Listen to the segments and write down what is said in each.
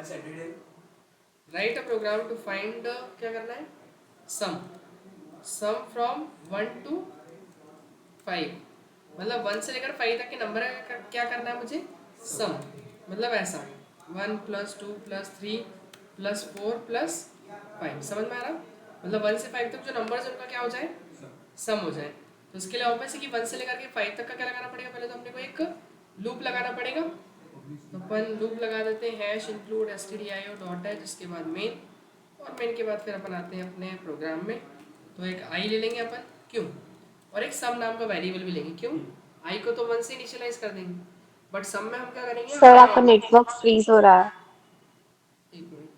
Right a program to find, क्या करना है, सम सम फ्रॉम 1 to 5, मतलब 1 से लेकर 5 तक के नंबर का क्या करना है मुझे, सम, मतलब ऐसा 1 + 2 + 3 + 4 + 5, समझ में आ रहा, मतलब 1 से 5 तक जो नंबर्स उनका क्या हो जाए, सम हो जाए। तो इसके लिए ऑब्वियस है कि 1 से लेकर के 5 तक का क्या लगाना पड़ेगा, पहले तो हमने को एक लूप लगाना पड़ेगा, तो अपन लूप लगा देते हैं हैश इंक्लूड stdio डॉट है, जिसके बाद मेन, और मेन के बाद फिर अपन आते हैं अपने प्रोग्राम में। तो एक आई ले लेंगे अपन, क्यों, और एक सम नाम का वेरिएबल भी लेंगे, क्यों, आई को तो 1 से इनिशियलाइज कर देंगे, बट सम में हम क्या करेंगे, सर हमारे आपका नेटवर्क फ्रीज हो रहा है। एक मिनट,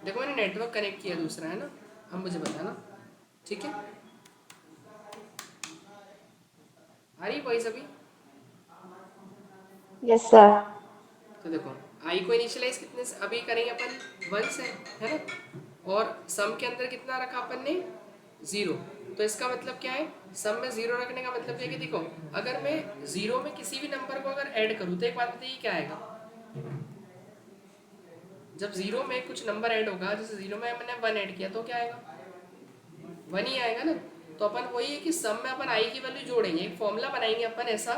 देखो मैंने नेटवर्क कनेक्ट किया दूसरा है ना, अब मुझे बताना, ठीक है, आ रही वॉइस अभी। Yes sir. तो देखो आई को इनिशियलाइज कितने से अभी करेंगे अपन, 1 से, है ना, और सम के अंदर कितना रखा अपन ने, 0, तो इसका मतलब क्या है, सम में 0 रखने का मतलब है कि देखो अगर मैं 0 में किसी भी नंबर को अगर ऐड करूँ तो एक बात बताइए क्या आएगा, जब 0 में कुछ नंबर ऐड होगा, जैसे 0 में मैंने 1 ऐड किया तो क्या आएगा, 1 ही आएगा ना। तो अपन वही है कि सम में अपन आई की वैल्यू जोड़ेंगे, एक फॉर्मूला बनाएंगे अपन ऐसा,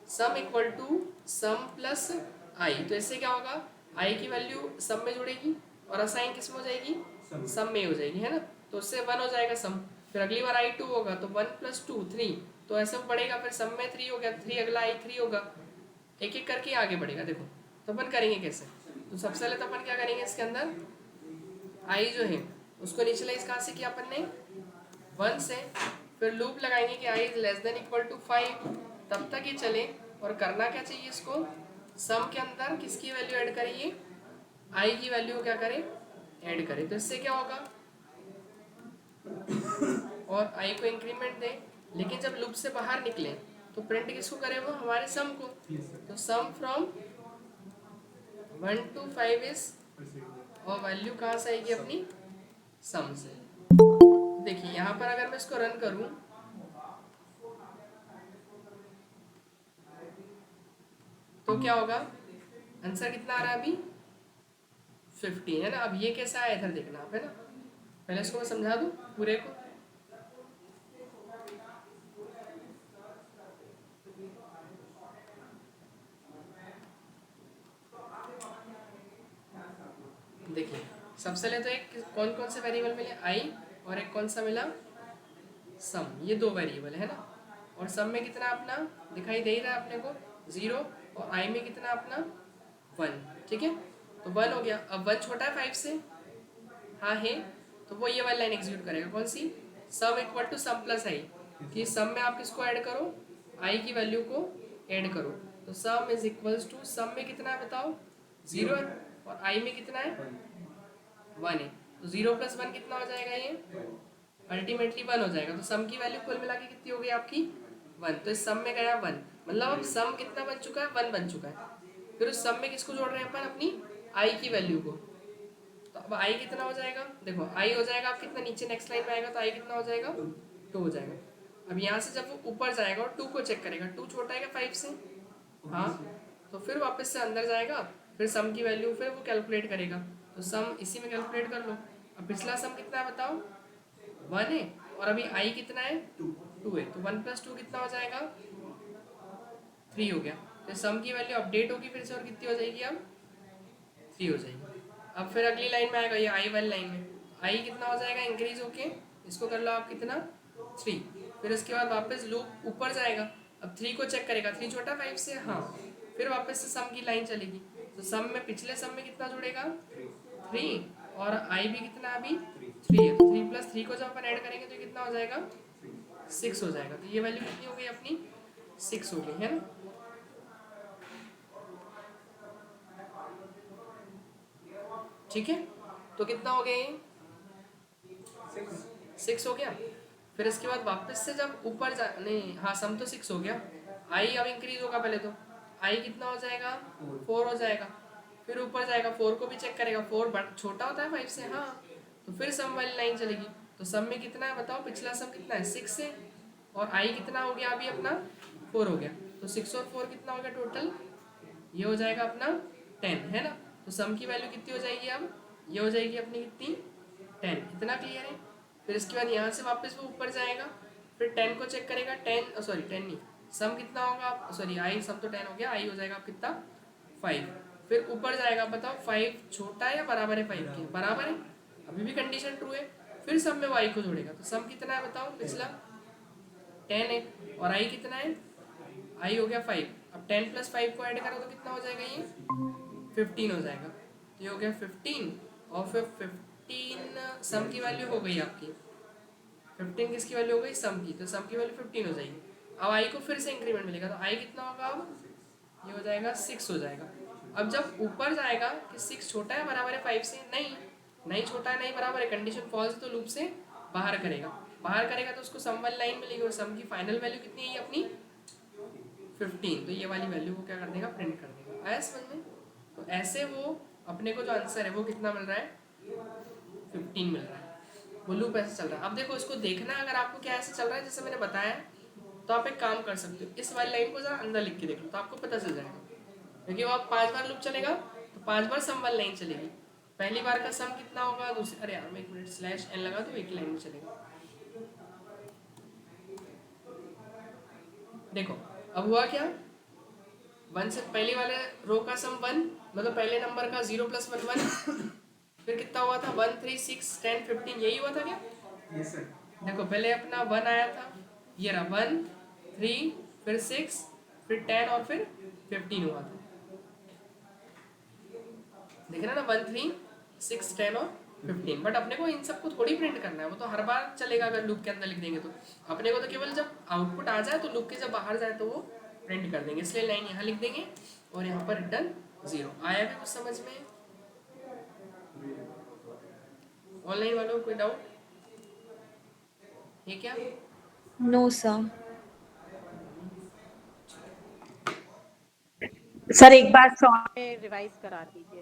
sum equal to sum plus i, तो इससे क्या होगा, आई की वैल्यू सम में जुड़ेगी और असाइन किस में हो जाएगी, सम में हो जाएगी, है ना, तो उससे 1 हो जाएगा सम, फिर अगली बार आई 2 होगा तो 1 + 2 3, तो ऐसा बढ़ेगा, फिर सम में 3 हो गया, 3 अगला आई 3 होगा, एक एक करके आगे बढ़ेगा। देखो तो अपन करेंगे कैसे, तो सबसे पहले तो अपन क्या करेंगे, इसके अंदर आई जो है उसको इनिशियलाइज कहाँ से किया अपन ने, 1 से, फिर लूप लगाएंगे कि i is less than equal to 5, तब तक ये चले, और करना क्या चाहिए इसको, सम के अंदर किसकी वैल्यू ऐड करेंगे, आई की वैल्यू क्या करें, ऐड करें, तो इससे क्या होगा, और आई को इंक्रीमेंट दें, लेकिन जब लूप से बाहर निकले तो प्रिंट किसको करें, वो हमारे सम को, तो सम फ्रॉम 1 to 5 इज, और वैल्यू कहाँ से आएगी अपनी, सम से। देखिए यहाँ पर अगर मैं इसको रन करूँ तो क्या होगा, आंसर कितना आ रहा है अभी, 15, है ना। अब ये कैसा है इधर देखना आप, है ना, पहले इसको मैं समझा दूँ पूरे को, देखिए सबसे पहले तो एक कौन कौन से वेरिएबल मिले, आई, और एक कौन सा मिला, सम, ये 2 वेरिएबल है ना, और सम में कितना अपना दिखाई दे ही रहा है अपने को, 0, और आई में कितना अपना 1, ठीक है, तो 1 हो गया। अब 1 छोटा है 5 से, हाँ है, तो वो ये वाली लाइन एग्जीक्यूट करेगा, कौन सी, sum equal to sum plus i, कि सम में आप किसको ऐड करो, आई की वैल्यू को ऐड करो, तो सम इज इक्वल्स टू, सम में कितना है बताओ, 0 है, और आई में कितना है 1 है, तो 0 + 1 कितना हो जाएगा, ये अल्टीमेटली 1 हो जाएगा, तो सम की वैल्यू कुल मिला के कितनी हो गई आपकी 1, तो इस सम में गया 1, मतलब अब सम कितना बन चुका है, 1 बन चुका है। फिर उस सम में किसको जोड़ रहे हैं अपन, अपनी आई की वैल्यू को, तो अब आई कितना हो जाएगा, देखो आई हो जाएगा, आप कितना नीचे नेक्स्ट लाइन में आएगा तो आई कितना हो जाएगा, 2 हो जाएगा। अब यहाँ से जब वो ऊपर जाएगा और 2 को चेक करेगा, 2 छोटा है क्या 5 से, हाँ, तो फिर वापस से अंदर जाएगा, फिर सम की वैल्यू फिर वो कैलकुलेट करेगा, तो सम इसी में कैलकुलेट कर लो। अब पिछला सम कितना है बताओ, 1 है, और अभी आई कितना है 2 है, तो 1 + 2 कितना हो जाएगा, 3 हो गया, तो सम की वैल्यू अपडेट होगी फिर से, और कितनी हो जाएगी अब, 3 हो जाएगी। अब फिर अगली लाइन में आएगा, ये आई वाली लाइन में आई कितना हो जाएगा, इंक्रीज होके, इसको कर लो आप कितना 3, फिर इसके बाद वापस लूप ऊपर जाएगा, अब 3 को चेक करेगा, 3 छोटा 5 से, हाँ, फिर वापस से सम की लाइन चलेगी, तो सम में पिछले सम में कितना जुड़ेगा 3, और आई भी कितना अभी 3 है, तो 3 + 3 को जब अपन ऐड करेंगे तो कितना हो जाएगा 6 हो जाएगा, तो ये वैल्यू कितनी हो गई अपनी 6 हो गई, है ना। ठीक है, तो कितना हो गया ये 6 हो गया। फिर इसके बाद वापस से जब ऊपर जा, नहीं हाँ सम तो 6 हो गया, आई अब इंक्रीज होगा, पहले तो आई कितना हो जाएगा 4 हो जाएगा, फिर ऊपर जाएगा 4 को भी चेक करेगा, 4 छोटा होता है 5 से, हाँ, तो फिर सम वाली लाइन चलेगी। तो सम में कितना है बताओ, पिछला सम कितना है 6 है, और आई कितना हो गया अभी अपना 4 हो गया, तो 6 और 4 कितना हो गया टोटल, ये हो जाएगा अपना 10 है ना। तो सम की वैल्यू कितनी हो जाएगी अब, ये हो जाएगी अपनी कितनी 10, इतना क्लियर है। फिर इसके बाद यहाँ से वापस वो ऊपर जाएगा, फिर 10 को चेक करेगा, 10 सॉरी 10 नहीं, सम कितना होगा आप सॉरी आई, सम तो 10 हो गया, आई हो जाएगा आप कितना 5। फिर ऊपर जाएगा, बताओ 5 छोटा है या बराबर है 5 के, बराबर है, अभी भी कंडीशन ट्रू है। फिर सम में वाई को जोड़ेगा, तो सम कितना है बताओ, पिछला 10 है, और आई कितना है, आई हो गया 5। अब 10 प्लस 5 को ऐड करो तो कितना हो जाएगा, ये 15 हो जाएगा। तो ये हो गया 15, और फिर 15 सम की वैल्यू हो गई आपकी, 15 किसकी वैल्यू हो गई, सम की, तो सम की वैल्यू 15 हो जाएगी। अब आई को फिर से इंक्रीमेंट मिलेगा, तो आई कितना होगा अब, ये हो जाएगा 6 हो जाएगा। अब जब ऊपर जाएगा कि 6 छोटा है बराबर है 5 से, नहीं नहीं छोटा है नहीं बराबर है, कंडीशन फॉल्स, तो लूप से बाहर करेगा, बाहर करेगा तो उसको सम वाली लाइन मिलेगी, और सम की फाइनल वैल्यू कितनी है अपनी 15, तो ये वाली वैल्यू को क्या कर देगा, प्रिंट कर देगा। आया समझ में। तो ऐसे वो अपने को जो आंसर है वो कितना मिल रहा है, 15 मिल रहा है। वो लूप ऐसे चल रहा है। अब देखो इसको देखना है, अगर आपको क्या ऐसे चल रहा है जैसे मैंने बताया, तो आप एक काम कर सकते हो, इस वाली लाइन को जरा अंदर लिख के देख लो तो आपको पता चल जाएगा, क्योंकि वो आप 5 बार लूप चलेगा तो 5 बार सम वाली लाइन चलेगी। पहली बार का सम कितना होगा, दूसरी, अरे यार मैं एक मिनट स्लैश एन लगा दूं, एक ही लाइन में चलेगा। देखो अब हुआ क्या, 1 से पहले वाले रो का सम 1, मतलब पहले नंबर का 0 + 1 1, फिर कितना हुआ था 1 3 6 10 15, यही हुआ था क्या, यस सर। देखो पहले अपना 1 आया था, ये रहा 1 3 फिर 6 फिर 10 और फिर 15 हुआ था, देख रहे ना 1 3 6 10 और 15। बट अपने को इन सबको थोड़ी प्रिंट करना है, वो तो हर बार चलेगा अगर लूप के अंदर लिख देंगे तो। अपने को तो केवल जब आउटपुट आ जाए तो लूप के जब बाहर जाए तो वो प्रिंट कर देंगे, इसलिए लाइन यहाँ लिख देंगे और यहाँ पर रिटर्न 0। आया भी कुछ समझ में, ऑनलाइन वालों कोई डाउट है क्या? No, sir. सर एक बार शॉर्ट में रिवाइज करा दीजिए।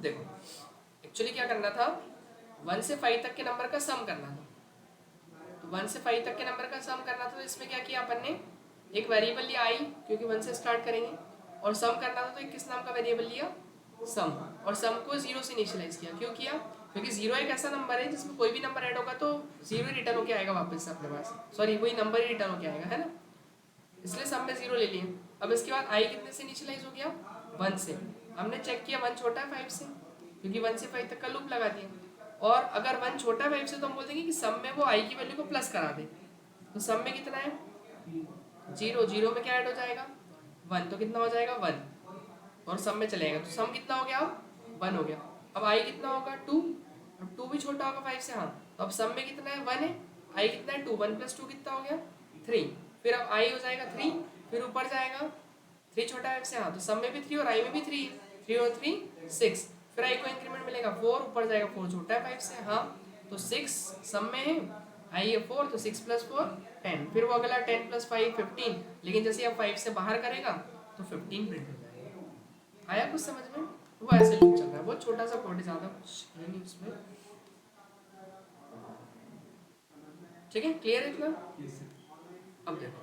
देखो एक्चुअली क्या करना था, 1 से 5 तक के नंबर का सम करना था, तो 1 से 5 तक के नंबर का सम करना था, तो इसमें क्या किया अपन ने, एक वेरिएबल लिया आई, क्योंकि 1 से स्टार्ट करेंगे, और सम करना था तो एक किस नाम का वेरिएबल लिया, सम, और सम को 0 से इनिशियलाइज किया। क्यों किया, क्योंकि 0 एक ऐसा नंबर है जिसमें कोई भी नंबर ऐड होगा तो 0 ही रिटर्न होके आएगा वापस से अपने पास, सॉरी वही नंबर ही रिटर्न होके आएगा, है ना, इसलिए सम में 0 ले लिए। अब इसके बाद आई कितने से इनिशियलाइज हो गया, 1 से। हमने चेक किया 1 छोटा है 5 से, क्योंकि 1 से 5 तक का लूप लगा दिया, और अगर 1 छोटा है 5 से तो हम बोल देंगे कि सम में वो आई की वैल्यू को प्लस करा दे, तो सम में कितना है 0, 0 में क्या ऐड हो जाएगा 1, तो कितना हो जाएगा 1, और सम में चलेगा तो सम कितना हो गया अब 1 हो गया। अब आई कितना होगा 2, अब 2 भी छोटा होगा 5 से, हाँ, तो अब सम में कितना है 1 है, आई कितना है 2, 1 + 2 कितना हो गया 3, फिर अब आई हो जाएगा 3, फिर ऊपर जाएगा 3 छोटा है 5 से, हाँ, तो सम में भी 3 और आई में भी 3, 3 और 3 6, फिर आई को इंक्रीमेंट मिलेगा 4, ऊपर जाएगा 4 छोटा है 5 से, हाँ, तो 6 सम में है, आई है 4, तो 6 + 4 10, फिर वो अगला 10 + 5 15, लेकिन जैसे अब 5 से बाहर करेगा तो 15 प्रिंट हो जाएगा। आया कुछ समझ में, वो ऐसे लूप चल रहा है, बहुत छोटा सा कोड है, ज़्यादा कुछ है नहीं उसमें, ठीक है, क्लियर है इतना। Yes sir. अब देखो,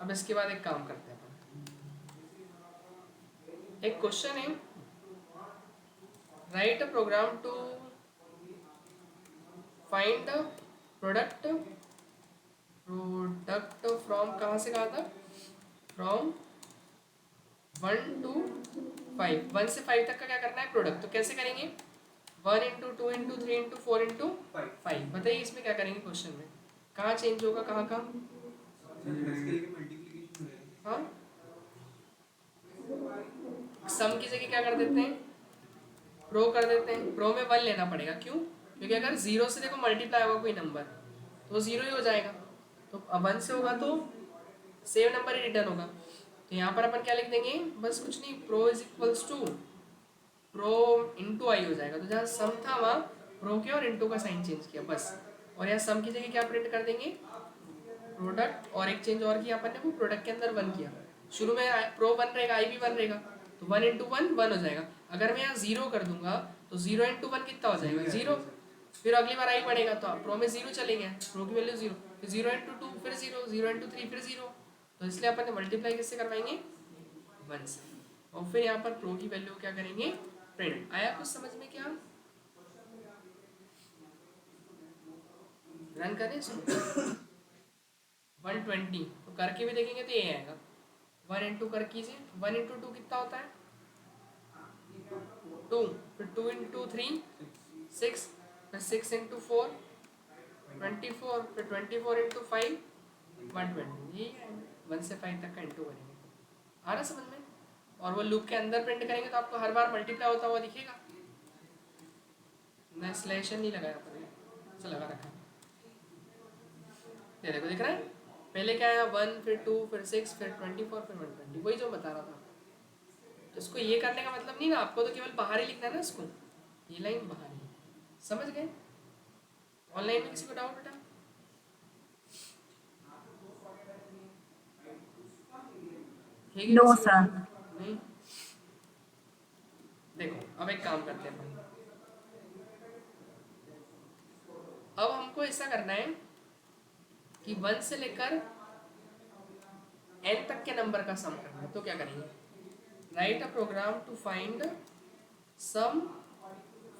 अब इसके बाद एक काम करते हैं अपन, एक क्वेश्चन है, write a program to find the product from, कहाँ से कहाँ तक, फ्रॉम 1 to 5, 1 से 5 तक का क्या करना है प्रोडक्ट, तो कैसे करेंगे 1 × 2 × 3 × 4 × 5, बताइए इसमें क्या करेंगे क्वेश्चन में, कहाँ चेंज होगा, कहाँ कहाँ, हाँ, सम की जगह क्या कर देते हैं प्रो कर देते हैं, प्रो में 1 लेना पड़ेगा, क्यों, क्योंकि अगर 0 से देखो मल्टीप्लाई होगा कोई नंबर तो 0 ही हो जाएगा, तो अब 1 से होगा तो सेम नंबर ही रिटर्न होगा, तो यहाँ पर अपन क्या लिख देंगे, बस कुछ नहीं, प्रो = प्रो इंटू आई हो जाएगा, तो जहाँ सम था वहाँ प्रो के और इंटू का साइन चेंज किया बस, और यहाँ सम की जगह क्या प्रिंट कर देंगे प्रोडक्ट, और एक चेंज और किया अपन ने, वो प्रोडक्ट के अंदर 1 किया, शुरू में प्रो 1 रहेगा आई भी 1 रहेगा, तो 1 इंटू वन 1 हो जाएगा। अगर मैं यहाँ 0 कर दूंगा तो 0 इंटू वन कितना हो जाएगा 0। फिर अगली बार आई बढ़ेगा तो प्रो में 0 चले गए, प्रो की वैल्यू 0, फिर 0 इंटू टू फिर 0, 0 इंटू थ्री फिर 0। तो इसलिए अपन मल्टीप्लाई किससे करवाएंगे 1 से। और फिर यहाँ पर प्रो की वैल्यू क्या करेंगे प्रिंट। आया कुछ समझ में क्या? रन करें इसको 120 तो करके भी देखेंगे तो ये आएगा 1 इंटू कर कीजिए 1 इंटू टू कितना होता है 2, फिर 2 इंटू थ्री 6, फिर 6 इंटू 4 24, फिर 24 इंटू 5 120। यही है 1 से 5 तक का इंटू करेंगे तो आ रहा समझ में। और वो लूप के अंदर प्रिंट करेंगे तो आपको हर बार मल्टीप्लाई होता हुआ दिखेगा। मैं स्लैशन नहीं लगाया पर अच्छा लगा रखा है। ये देखो दिख रहा है पहले क्या आया 1 फिर 2 फिर 6 फिर 24 फिर 120, वही जो बता रहा था। तो इसको ये करने का मतलब नहीं ना, आपको तो केवल बाहर ही लिखना है ना इसको, ये लाइन बाहर ही। समझ गए? ऑनलाइन में किसी को डाउट बेटा? No sir. नहीं। देखो अब एक काम करते हैं अपन। अब हमको ऐसा करना है कि 1 से लेकर n तक के नंबर का सम करना है। तो क्या करेंगे write a program to find sum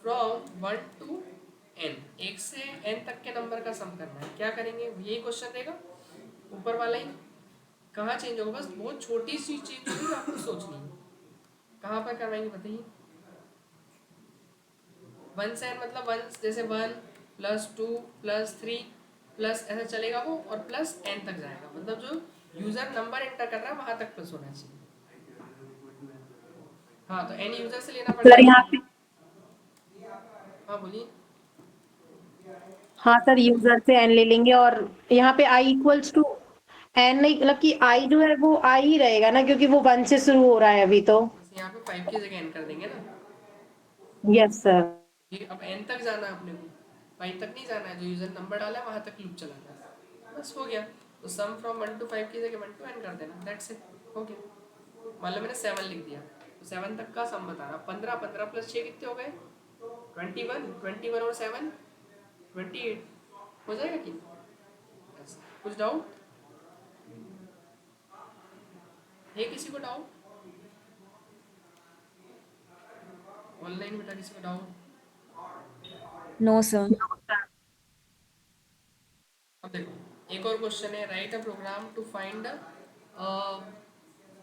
from 1 to n, 1 से n तक के नंबर का सम करना है। क्या करेंगे यही क्वेश्चन देगा ऊपर वाला ही। कहाँ चेंज होगा बस बहुत छोटी सी चीज होगी जो आपको सोचनी है। कहाँ पर करवाएंगे बताइए 1 से n मतलब 1 जैसे 1 प्लस 2 प्लस 3 प्लस ऐसा चलेगा वो और प्लस n तक जाएगा, मतलब जो यूजर नंबर एंटर कर रहा है वहां तक प्लस होना चाहिए। हाँ तो n यूजर से लेना सर पड़ेगा। यहाँ पे, हाँ बोलिए। हाँ सर यूजर से एन ले लेंगे और यहाँ पे आई इक्वल्स टू एन, नहीं मतलब कि आई जो है वो आई ही रहेगा ना, क्योंकि वो 1 से शुरू हो रहा है अभी तो। जैसे यहाँ पे 5 की जगह n कर देंगे ना। Yes sir. ठीक अब n तक जाना है अपने को, 5 तक नहीं जाना है। जो यूजर नंबर डाला है वहां तक लूप चलाना है, बस हो गया। तो सम फ्रॉम 1 टू 5 की जगह 1 टू n कर देना, दैट्स इट, हो गया। मान लो मैंने 7 लिख दिया तो 7 तक का सम बताना। 15, 15 प्लस 6 कितने हो गए 21, 21 और 7 28 हो जाएगा कि कुछ डाउट है किसी को? डाउट ऑनलाइन बेटा किसी को डाउट? No sir. अब देखो एक और क्वेश्चन है write a program to find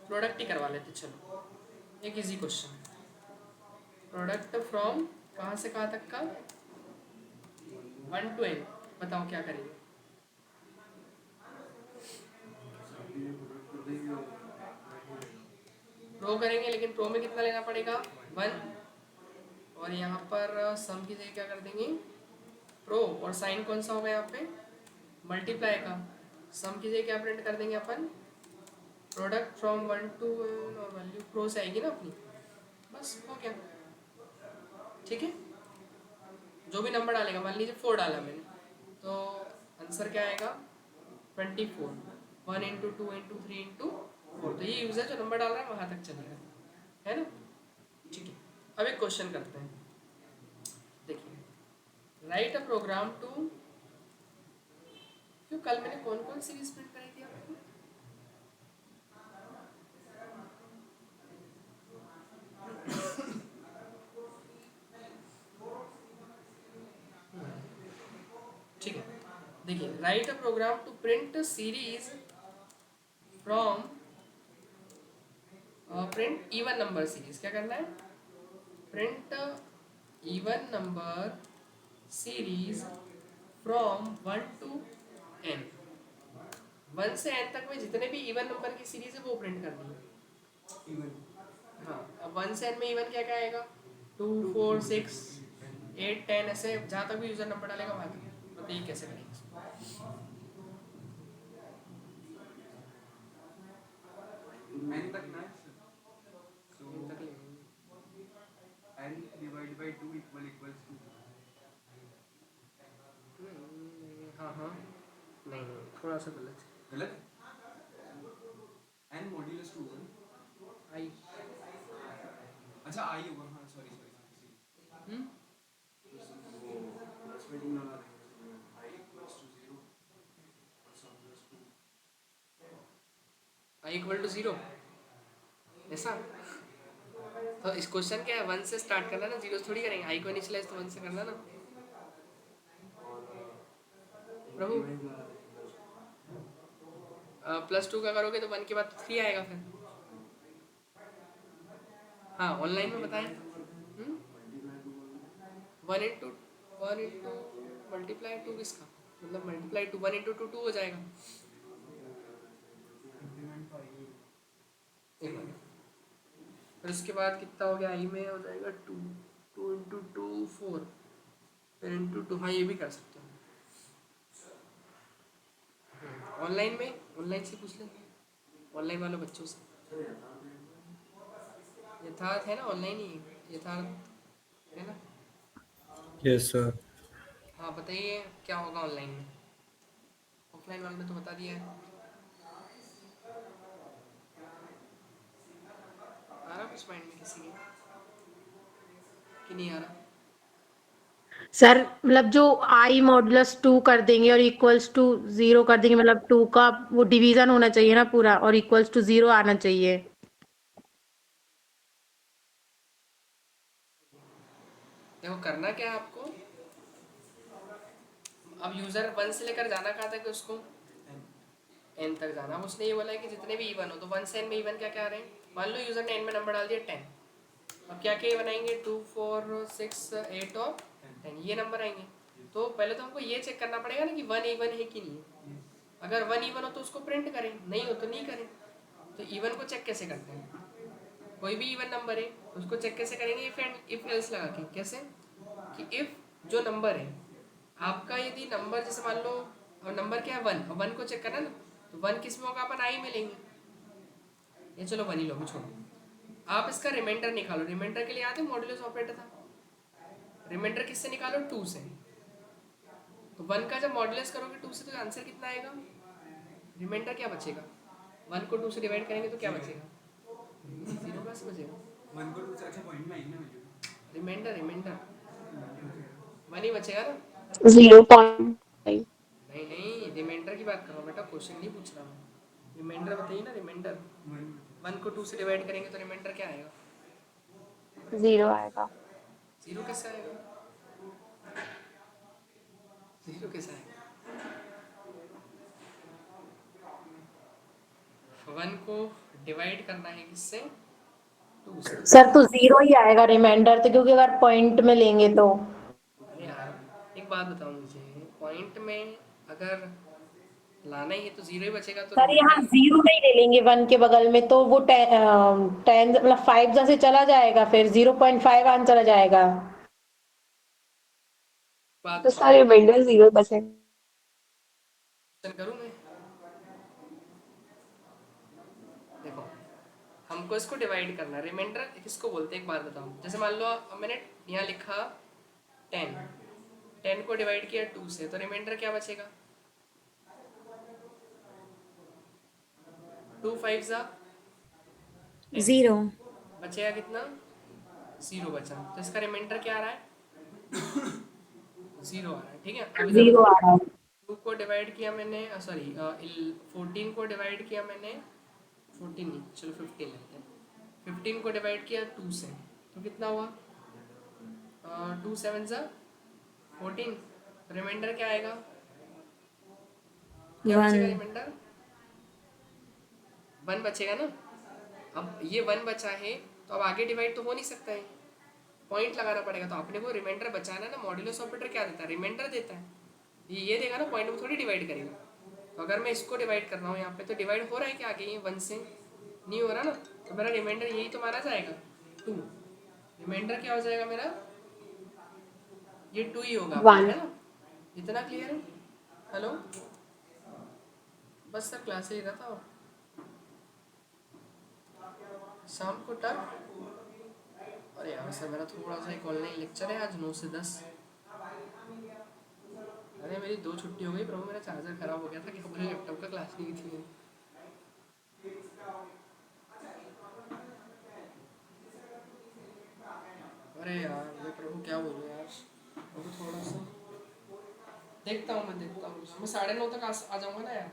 product ही करवा लेते चलो। एक इजी क्वेश्चन प्रोडक्ट फ्रॉम कहाँ से कहाँ तक का 1 टू n, बताओ क्या करेंगे। प्रो करेंगे लेकिन प्रो में कितना लेना पड़ेगा 1, और यहाँ पर सम की जगह क्या कर देंगे प्रो, और साइन कौन सा होगा यहाँ पे मल्टीप्लाई का। सम की जगह क्या प्रिंट कर देंगे अपन प्रोडक्ट फ्रॉम 1 टू n, और वैल्यू प्रो से आएगी ना अपनी, बस हो गया। ठीक है जो भी नंबर डालेगा, मान लीजिए 4 डाला मैंने तो आंसर क्या आएगा 24, 1 इंटू 2 इंटू 3 इंटू 4। तो ये यूजर जो नंबर डाल रहा है वहां तक चलेगा, है ना। ठीक है अब एक क्वेश्चन करते हैं। देखिए राइट अ प्रोग्राम टू, क्यों कल मैंने कौन कौन सीरीज प्रिंट कराई थी आपको? ठीक है देखिए write a program to print series from print even number series. क्या करना है print even number series from 1 to n, 1 से n तक में जितने भी इवन नंबर की सीरीज है वो प्रिंट करनी है। इवन हाँ अब 1 से n में इवन क्या क्या आएगा 2 4 6 8 10 ऐसे जहाँ तक भी यूजर नंबर डालेगा वहाँ तक। बताइए कैसे करेंगे इसको? n तक ना सो n तक लेंगे। n divide by 2 equals to हाँ हाँ नहीं थोड़ा सा गलत गलत n मॉड्यूलस 2 आई अच्छा आई होगा, हाँ सॉरी सॉरी। हम्म वो प्लस में 2 लगा देंगे, आई इक्वल्स टू 0 और सम प्लस 2। आई इक्वल टू 0 ऐसा। तो इस क्वेश्चन क्या है, 1 से स्टार्ट करना ना, 0 थोड़ी करेंगे, आई को इनिशियलाइज तो 1 से करना ना और प्रभु। इंक्रीमेंट लगा देंगे +2 का करोगे तो 1 के बाद 3 आएगा फिर। हाँ ऑनलाइन में बताएं। मल्टीप्लाई टू बोल दो। 1 इंटू मल्टीप्लाई 2 किसका, मतलब मल्टीप्लाई 2, 1 इंटू 2 हो जाएगा। इंक्रीमेंट तो आई एक मिनट, फिर उसके बाद कितना हो गया, आई में हो जाएगा 2, 2 इंटू 2 4, फिर इंटू 2, हाँ ये भी कर सकते हो ऑनलाइन में, ऑनलाइन से पूछ लें ऑनलाइन वालों बच्चों से। यथार्थ है ना, ऑनलाइन ही है, यथार्थ है ना। Yes sir. हाँ बताइए क्या होगा ऑनलाइन में, ऑफलाइन वालों ने तो बता दिया है। आ रहा कुछ माइंड में किसी के कि नहीं आ रहा? सर मतलब जो आई मॉडुलस 2 कर देंगे और इक्वल्स टू 0 कर देंगे, मतलब 2 का वो डिवीजन होना चाहिए ना पूरा, और इक्वल्स टू 0 आना चाहिए। देखो करना क्या है आपको, अब यूजर 1 से लेकर जाना कहाँ तक है उसको, n तक जाना। अब उसने ये बोला है कि जितने भी इवन हो, तो 1 से n में इवन क्या क्या आ रहे हैं, मान लो यूजर ने n में नंबर डाल दिया 10, अब क्या क्या बनाएंगे, 2 4 6 8 और 10 ये नंबर आएंगे। तो पहले तो हमको ये चेक करना पड़ेगा ना कि 1 इवन है कि नहीं है। अगर 1 इवन हो तो उसको प्रिंट करें, नहीं हो तो नहीं करें। तो इवन को चेक कैसे करते हैं, कोई भी इवन नंबर है उसको चेक कैसे करेंगे, इफ एंड इफ एल्स लगा के। कैसे कि इफ जो नंबर है आपका, यदि नंबर जैसे मान लो नंबर क्या है 1, 1 को चेक करना ना, तो 1 किस में होगा, अपन आई में लेंगे, ये चलो 1 ही लो, छोड़ो। आप इसका रिमाइंडर निकालो, रिमाइंडर के लिए याद है मॉड्यूलस ऑपरेटर था, रिमाइंडर किससे निकालो, 2 से। तो 1 का जब मॉड्यूलस करोगे 2 से तो आंसर कितना आएगा, रिमाइंडर क्या बचेगा, 1 को 2 से डिवाइड करेंगे तो क्या बचेगा, 0 का से बचेगा। 1 को 2 से, अच्छा पॉइंट में आई ना मुझे रिमाइंडर रिमाइंडर 1 ही बचेगा ना। 0.5। नहीं नहीं, रिमाइंडर की बात कर रहा हूँ बेटा, क्वेश्चन नहीं पूछ रहा हूँ, रिमाइंडर बताइए ना, रिमाइंडर। 1 को 2 से डिवाइड करेंगे तो रिमाइंडर क्या आएगा, 0 आएगा। 0 कैसे आएगा, 0 कैसे आएगा, 1 को डिवाइड करना है किससे, 2 से। सर तो 0 ही आएगा रिमाइंडर तो, क्योंकि अगर पॉइंट में लेंगे तो। अरे यार एक बात बताओ मुझे, पॉइंट में अगर लाना ही है तो 0 ही बचेगा, तो सर यहाँ रिमाइंडर 0 नहीं ले लेंगे 1 के बगल में, तो वो 10 मतलब 5 जैसे चला जाएगा, फिर 0.5 आंसर आ जाएगा। बात तो बताओ, सारे रिमाइंडर 0 बचेंगे। क्वेश्चन करूँ मैं, देखो हमको इसको डिवाइड करना है, रिमाइंडर किसको बोलते हैं एक बात बताओ। जैसे मान लो मैंने यहाँ लिखा 10, 10 को डिवाइड किया 2 से, तो रिमाइंडर क्या बचेगा, 2 5 जा 10, 0। बचेगा कितना, 0 बचा, तो इसका रिमाइंडर क्या आ रहा है, 0 आ रहा है। ठीक है, अब इधर 0 बताओ, आ रहा है। 2 को डिवाइड किया मैंने, सॉरी 14 को डिवाइड किया मैंने, 14 नहीं चलो 15 लेते हैं, 15 को डिवाइड किया 2 से, तो कितना हुआ, 2 7 जा 14, रिमाइंडर क्या आएगा, क्या बचेगा 1। रिमाइंडर, 1 बचेगा ना। अब ये 1 बचा है तो अब आगे डिवाइड तो हो नहीं सकता है, पॉइंट लगाना पड़ेगा। तो अपने को रिमाइंडर बचाना है ना, मॉड्यूलस ऑपरेटर क्या देता है, रिमाइंडर देता है, ये देगा ना, पॉइंट में थोड़ी डिवाइड करेगा। तो अगर मैं इसको डिवाइड कर रहा हूँ यहाँ पे, तो डिवाइड हो रहा है क्या आगे, ये 1 से नहीं हो रहा ना, तो मेरा रिमाइंडर यही तो माना जाएगा 2, रिमाइंडर क्या हो जाएगा मेरा, ये 2 ही होगा अपना, 1। है ना। इतना क्लियर है, हेलो, बस सर क्लास ही रहता हो शाम को टक। अरे यार सर मेरा थोड़ा सा एक ऑनलाइन लेक्चर है आज 9 से 10। अरे मेरी 2 छुट्टी हो गई प्रभु, मेरा चार्जर खराब हो गया था कि अपने लैपटॉप का, क्लास नहीं थी। अरे यार मैं प्रभु क्या बोलूँ यार, अभी थोड़ा सा देखता हूँ, मैं देखता हूँ, मैं 9:30 तक आ जाऊँगा ना यार।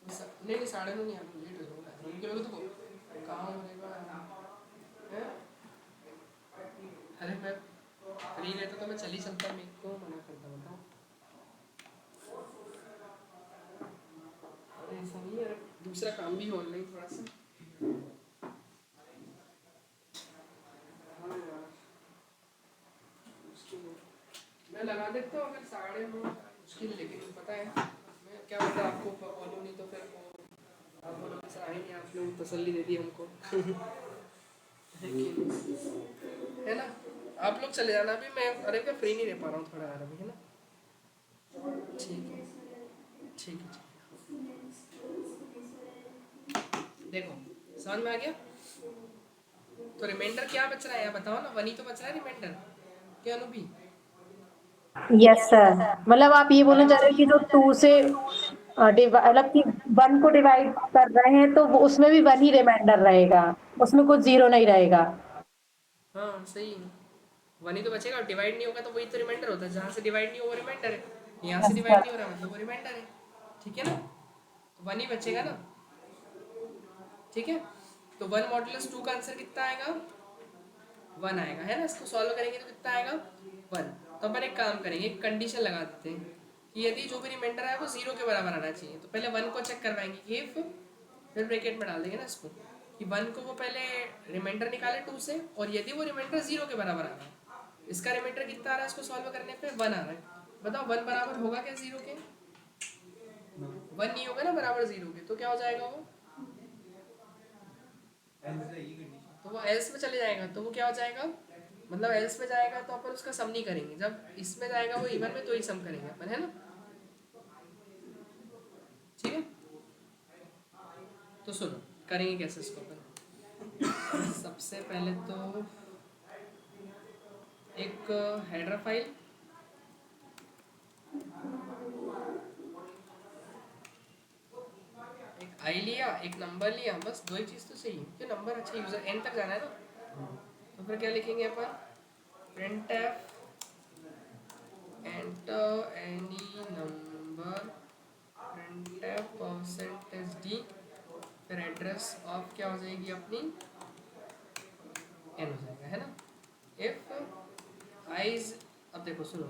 नहीं नहीं 9:30 नहीं आना, लेट हो जाऊँगा यार, उनके लोग तो काम होगा हैं? अरे मैं फ्री रहता तो मैं चल ही चलता, मेरे को मना करता, बताओ। अरे ऐसा नहीं है, दूसरा काम भी ऑनलाइन थोड़ा सा। हाँ यार, मुश्किल है। मैं लगा देता हूँ अगर 9:30 मुश्किल है, लेकिन पता है मैं क्या पता आपको बोलूँ, नहीं तो फिर वो आप बोलोगे सर आए नहीं, आप लोग तसल्ली दे दी हमको। है ना, आप लोग चले जाना अभी, मैं अरे मैं फ्री नहीं रह पा रहा हूँ थोड़ा यार अभी, है ना। ठीक है ठीक है देखो समझ में आ गया। तो रिमाइंडर क्या बच रहा है यार बताओ ना, 1 ही तो बच रहा है रिमाइंडर, क्या अनुभी। यस सर, मतलब आप ये बोलना चाह रहे हो कि जो 2 से मतलब कि 1 को डिवाइड कर रहे हैं तो वो उसमें भी 1 ही रिमाइंडर रहेगा, उसमें कुछ 0 नहीं रहेगा। हाँ सही है, 1 ही तो बचेगा, डिवाइड नहीं होगा तो वही तो रिमाइंडर होता है, जहाँ से डिवाइड नहीं हो वो रिमाइंडर है, यहाँ से यस डिवाइड सर। नहीं हो रहा मतलब वो रिमाइंडर है। ठीक है ना, तो 1 ही बचेगा ना। ठीक है, तो 1 मॉडुलस 2 का आंसर कितना आएगा, 1 आएगा, है ना। इसको सॉल्व करेंगे तो कितना आएगा, 1। तो अपन एक काम करेंगे, एक कंडीशन लगा देते हैं कि यदि जो भी रिमाइंडर है वो 0 के बराबर आना चाहिए, तो पहले 1 को चेक करवाएंगे कि इफ, फिर ब्रैकेट में डाल देंगे ना इसको, कि 1 को वो पहले रिमाइंडर निकाले 2 से, और यदि वो रिमाइंडर 0 के बराबर आ रहा है, इसका रिमाइंडर कितना आ रहा है, इसको सॉल्व करने पे 1 आ रहा है, बताओ 1 बराबर होगा क्या 0 के, 1 नहीं होगा ना बराबर 0 के, तो क्या हो जाएगा वो, तो वो एल्स में चले जाएगा, तो वो क्या हो जाएगा, मतलब एल्स में जाएगा तो अपन उसका सम नहीं करेंगे, जब इसमें जाएगा वो इवन में तो ही सम करेंगे अपन, है ना। ठीक है, तो सुनो करेंगे कैसे इसको अपन। सबसे पहले तो एक हेडर फाइल, एक आई लिया, एक नंबर लिया, बस 2 ही चीज़ तो चाहिए, क्यों नंबर, अच्छा यूजर एन तक जाना है ना, तो फिर क्या लिखेंगे अपन, printf enter any number, printf percentage d, फिर एड्रेस ऑफ क्या हो जाएगी अपनी, एन हो जाएगा, है ना। इफ आईज, अब देखो सुनो,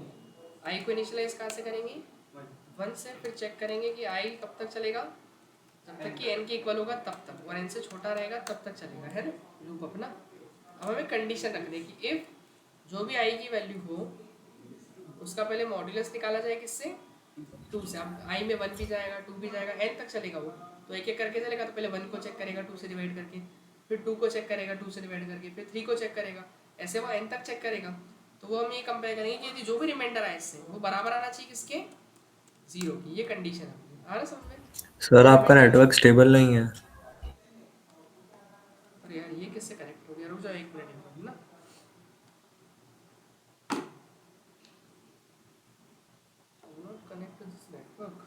आई को इनिशियलाइज कहाँ से करेंगे, 1 से, फिर चेक करेंगे कि आई कब तक चलेगा, जब तक कि एन के इक्वल होगा तब तक, और एन से छोटा रहेगा तब तक चलेगा, है ना लूप अपना। अब हमें कंडीशन रख दे कि इफ जो भी आई की वैल्यू हो उसका पहले मॉड्यूलस निकाला जाए किससे, 2 से। अब आई में 1 भी जाएगा 2 भी जाएगा, एन तक चलेगा वो, तो एक एक करके चलेगा, तो पहले 1 को चेक करेगा 2 से डिवाइड करके, फिर 2 को चेक करेगा 2 से डिवाइड करके, फिर 3 को चेक करेगा, ऐसे वो एन तक चेक करेगा। तो वो हम ये कंपेयर करेंगे कि यदि जो भी रिमाइंडर आए इससे वो बराबर आना चाहिए किसके, 0 की, ये कंडीशन है, आ रहा समझ में। सर आपका नेटवर्क स्टेबल नहीं है। अरे यार ये किससे कनेक्ट हो गया, रुक जाओ 1 मिनट एक बार ना। Not connect to this network,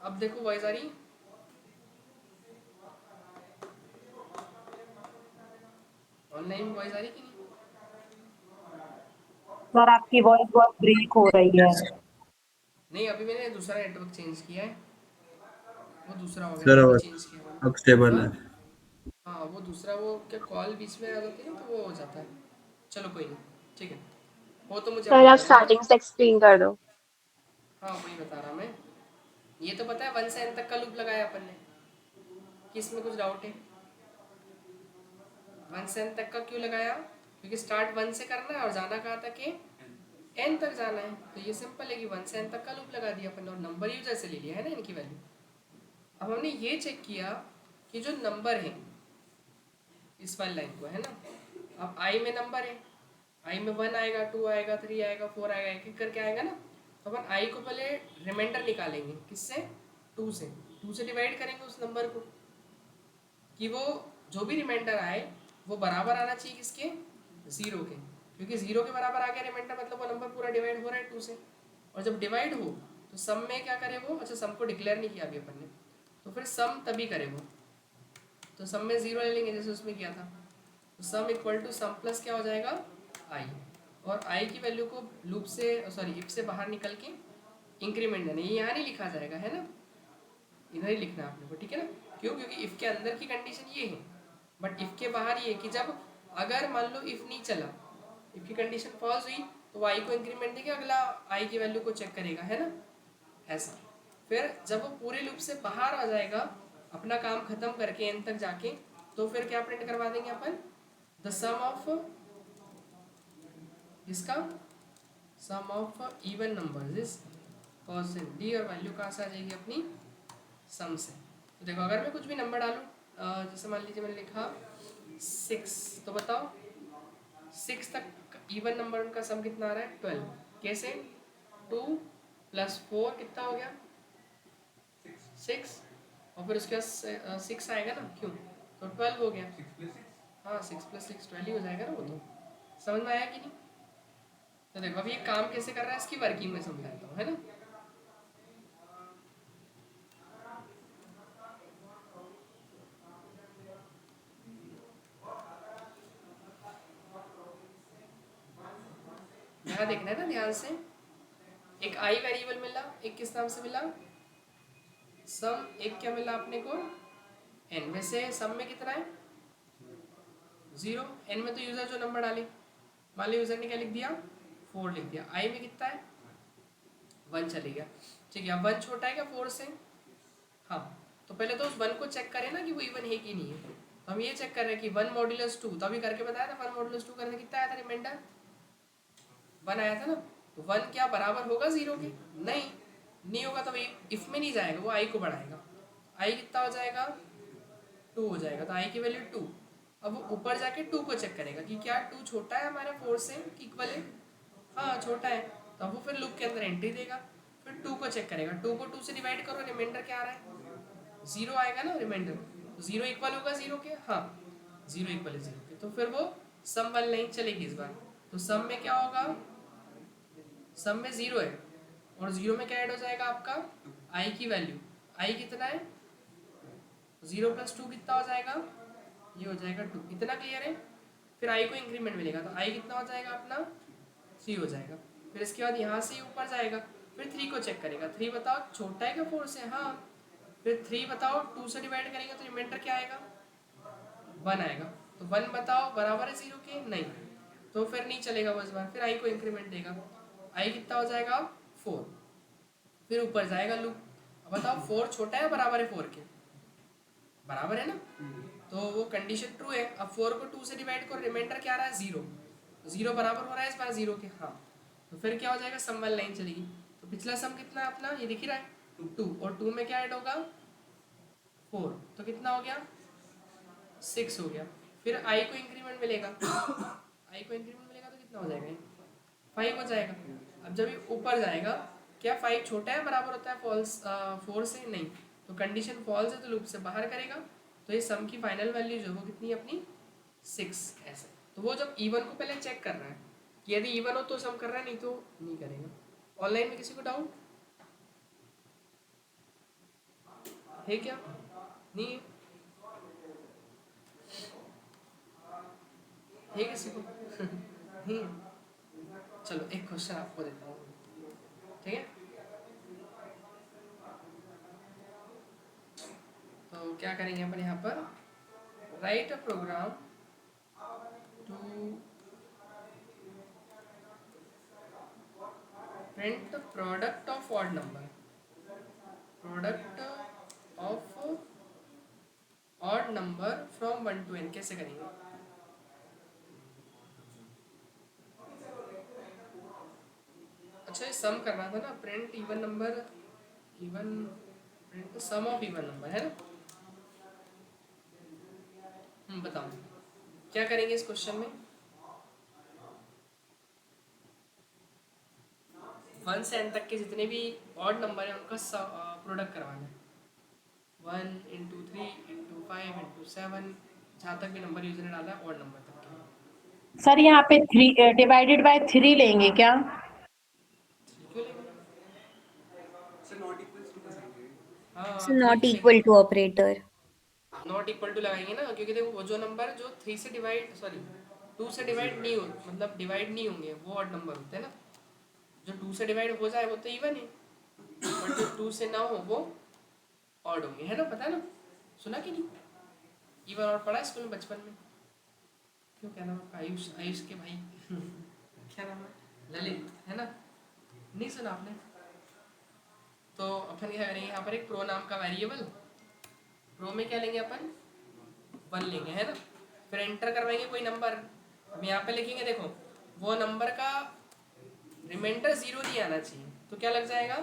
अब देखो वॉइस आ रही है, ऑनलाइन वॉइस आ रही कि नहीं। सर आपकी वॉइस बहुत ब्रेक हो रही है। नहीं अभी मैंने दूसरा नेटवर्क चेंज किया है, वो दूसरा हो गया सर ना, अभी अब चेंज किया अब मैंने। स्टेबल हाँ है। हाँ वो दूसरा, वो क्या कॉल बीच में आ जाती है ना, तो वो हो जाता है। चलो कोई नहीं, ठीक है, वो तो मुझे अब सर आप बता रहे थे। स्टार्टिंग से एक्सप्लेन कर दो। हाँ वही बता रहा मैं, ये तो पता है 1 से n तक का लूप लगाया अपन ने, कि इसमें कुछ डाउट है, 1 से n तक का क्यों लगाया, क्योंकि स्टार्ट 1 से करना है और जाना कहाँ तक है, n तक जाना है, तो ये सिंपल है कि 1 से n तक का लूप लगा दिया अपन ने, और नंबर यूजर से ले लिया है ना इनकी वैल्यू। अब हमने ये चेक किया कि जो नंबर है इस वाली लाइन को, है ना, अब आई में नंबर है, आई में 1 आएगा 2 आएगा 3 आएगा 4 आएगा, एक एक करके आएगा ना, तो अपन आई को पहले रिमाइंडर निकालेंगे किससे, 2 से, 2 से डिवाइड करेंगे उस नंबर को, कि वो जो भी रिमाइंडर आए वो बराबर आना चाहिए किसके, 0 के, क्योंकि 0 के बराबर आ गया रिमाइंडर मतलब वो नंबर पूरा डिवाइड हो रहा है 2 से, और जब डिवाइड हो तो सम में क्या करे वो, अच्छा सम को डिक्लेयर नहीं किया अभी अपन ने, तो फिर सम तभी करे वो, तो सम में 0 ले लेंगे जैसे उसमें किया था, तो sum equal to sum plus क्या हो जाएगा आई, और आई की वैल्यू को लूप से सॉरी इफ से बाहर निकल के इंक्रीमेंट देना, ये यहाँ नहीं लिखा जाएगा है ना, इधर ही लिखना है आपने को, ठीक है ना, क्यों, क्योंकि इफ के अंदर की कंडीशन ये है, बट इफ के बाहर ये कि जब अगर मान लो इफ नहीं चला, इफ की कंडीशन फॉल्स हुई तो आई को इंक्रीमेंट देके अगला आई की वैल्यू को चेक करेगा, है ना, ऐसा। फिर जब वो पूरे लूप से बाहर आ जाएगा अपना काम खत्म करके एन तक जाके, तो फिर क्या प्रिंट करवा देंगे अपन, द सम ऑफ इसका sum of even numbers is constant D, और वैल्यू कहाँ से आ जाएगी अपनी सम से। तो देखो अगर मैं कुछ भी नंबर डालूँ, जैसे मान लीजिए मैंने लिखा 6, तो बताओ 6 तक इवन नंबर उनका सम कितना आ रहा है 12, कैसे 2 + 4 कितना हो गया 6, और फिर उसके बाद 6 आएगा ना, क्यों, तो 12 हो गया, हाँ 6 + 6 12 ही हो जाएगा ना, वो तो समझ में आया कि नहीं। तो देखो अभी ये काम कैसे कर रहा है इसकी वर्किंग में समझाता हूँ, है ना। यहाँ देखना है ना ध्यान से, एक आई वेरिएबल मिला, एक किस नाम से मिला सम, एक क्या मिला अपने को एन, वैसे सम में कितना है 0, एन में तो यूजर जो नंबर डाले, मान लो यूजर ने क्या लिख दिया 4 लिख दिया, आई में कितना है 1 चले गया, ठीक है। 1 छोटा है क्या 4 से, हाँ, तो पहले तो उस 1 को चेक करें ना कि वो इवन है कि नहीं है, तो हम ये चेक कर रहे हैं कि 1 मॉड्यूलस 2, तो अभी करके बताया था 1 मॉड्यूलस 2 करने कितना आया था रिमाइंडर 1 आया था ना, तो 1 क्या बराबर होगा 0 के, नहीं होगा, तो इफ में नहीं जाएगा, वो आई को बढ़ाएगा, आई कितना हो जाएगा 2 हो जाएगा, तो आई की वैल्यू 2, अब वो ऊपर जाके 2 को चेक करेगा कि क्या 2 छोटा है हमारे 4 से कि इक्वल है, हाँ छोटा है, तो अब वो फिर लूप के अंदर एंट्री देगा, फिर 2 को चेक करेगा, 2 को 2 से डिवाइड करो, रिमाइंडर क्या आ रहा है 0 आएगा ना रिमाइंडर, तो 0 इक्वल होगा 0 के, हाँ 0 इक्वल है 0 के, तो फिर वो सम वाली लाइन चलेगी इस बार, तो सम में क्या होगा, सम में 0 है और 0 में क्या ऐड हो जाएगा आपका आई की वैल्यू, आई कितना है 0 + 2 कितना हो जाएगा, ये हो जाएगा 2, इतना क्लियर है। फिर आई को इंक्रीमेंट मिलेगा, तो आई कितना हो जाएगा अपना 3 हो जाएगा, फिर इसके बाद यहाँ से ऊपर जाएगा, फिर 3 को चेक करेगा, 3 बताओ छोटा है क्या 4 से, हाँ, फिर 3 बताओ 2 से डिवाइड करेंगे तो रिमाइंडर क्या आएगा 1 आएगा, तो 1 बताओ बराबर है 0 के, नहीं, तो फिर नहीं चलेगा वो इस बार, फिर आई को इंक्रीमेंट देगा, आई कितना हो जाएगा 4, फिर ऊपर जाएगा लूप, अब बताओ 4 छोटा है बराबर है 4 के, बराबर है ना, तो वो कंडीशन ट्रू है, अब 4 को 2 से डिवाइड करो, रिमाइंडर क्या आ रहा है 0, 0 बराबर हो रहा है इस बार 0 के, हाँ, तो फिर क्या हो जाएगा सम वाली लाइन चलेगी, तो पिछला सम कितना है अपना ये दिख ही रहा है 2, और 2 में क्या ऐड होगा 4, तो कितना हो गया 6 हो गया, फिर आई को इंक्रीमेंट मिलेगा आई को इंक्रीमेंट मिलेगा तो कितना हो जाएगा 5 हो जाएगा, अब जब ये ऊपर जाएगा क्या 5 छोटा है बराबर होता है फॉल्स 4 से, नहीं, तो कंडीशन फॉल्स है तो लूप से बाहर करेगा, तो ये सम की फाइनल वैल्यू जो वो कितनी है अपनी 6, ऐसे। तो वो जब इवन को पहले चेक कर रहा है कि यदि इवन हो तो सम कर रहा है, नहीं तो नहीं करेगा। ऑनलाइन में किसी को डाउट है क्या, नहीं है, है किसी को नहीं है, चलो एक क्वेश्चन आपको देता हूँ, ठीक है, तो क्या करेंगे अपन यहाँ पर, write a program to print product of odd number, product of odd number from 1 to n, कैसे करेंगे, अच्छा ये सम करना था ना, print even number, even print sum of even number है ना, बताओ क्या करेंगे इस क्वेश्चन में, 1 से n तक के जितने भी ऑड नंबर है उनका प्रोडक्ट करवाना है, 1 × 3 × 5 × 7, जहाँ तक भी नंबर यूजर ने डाला है ऑड नंबर तक के। सर यहाँ पे 3 डिवाइडेड बाय 3 लेंगे क्या, क्यों लेंगे, हाँ So not ठीक equal है, to operator. Not equal to लगाएंगे ना, क्योंकि देखो वो जो नंबर जो 3 से डिवाइड, सॉरी 2 से डिवाइड नहीं हो, मतलब डिवाइड नहीं होंगे, वो ऑड नंबर होते हैं ना। जो 2 से डिवाइड हो जाए वो तो इवन है, और जो 2 से ना हो वो ऑड होंगे, है ना, पता है ना, सुना कि नहीं, इवन और पढ़ा स्कूल में बचपन में। क्यों, क्या नाम है आपका, आयुष, आयुष के भाई क्या नाम है, ललित, है ना, नहीं सुना आपने। तो अपन क्या करेंगे यहाँ पर, एक प्रो नाम का वेरिएबल, प्रो में क्या लेंगे अपन, 1 लेंगे, है ना, फिर एंटर करवाएंगे कोई नंबर। अब यहाँ पे लिखेंगे, देखो वो नंबर का रिमाइंडर 0 नहीं आना चाहिए, तो क्या लग जाएगा,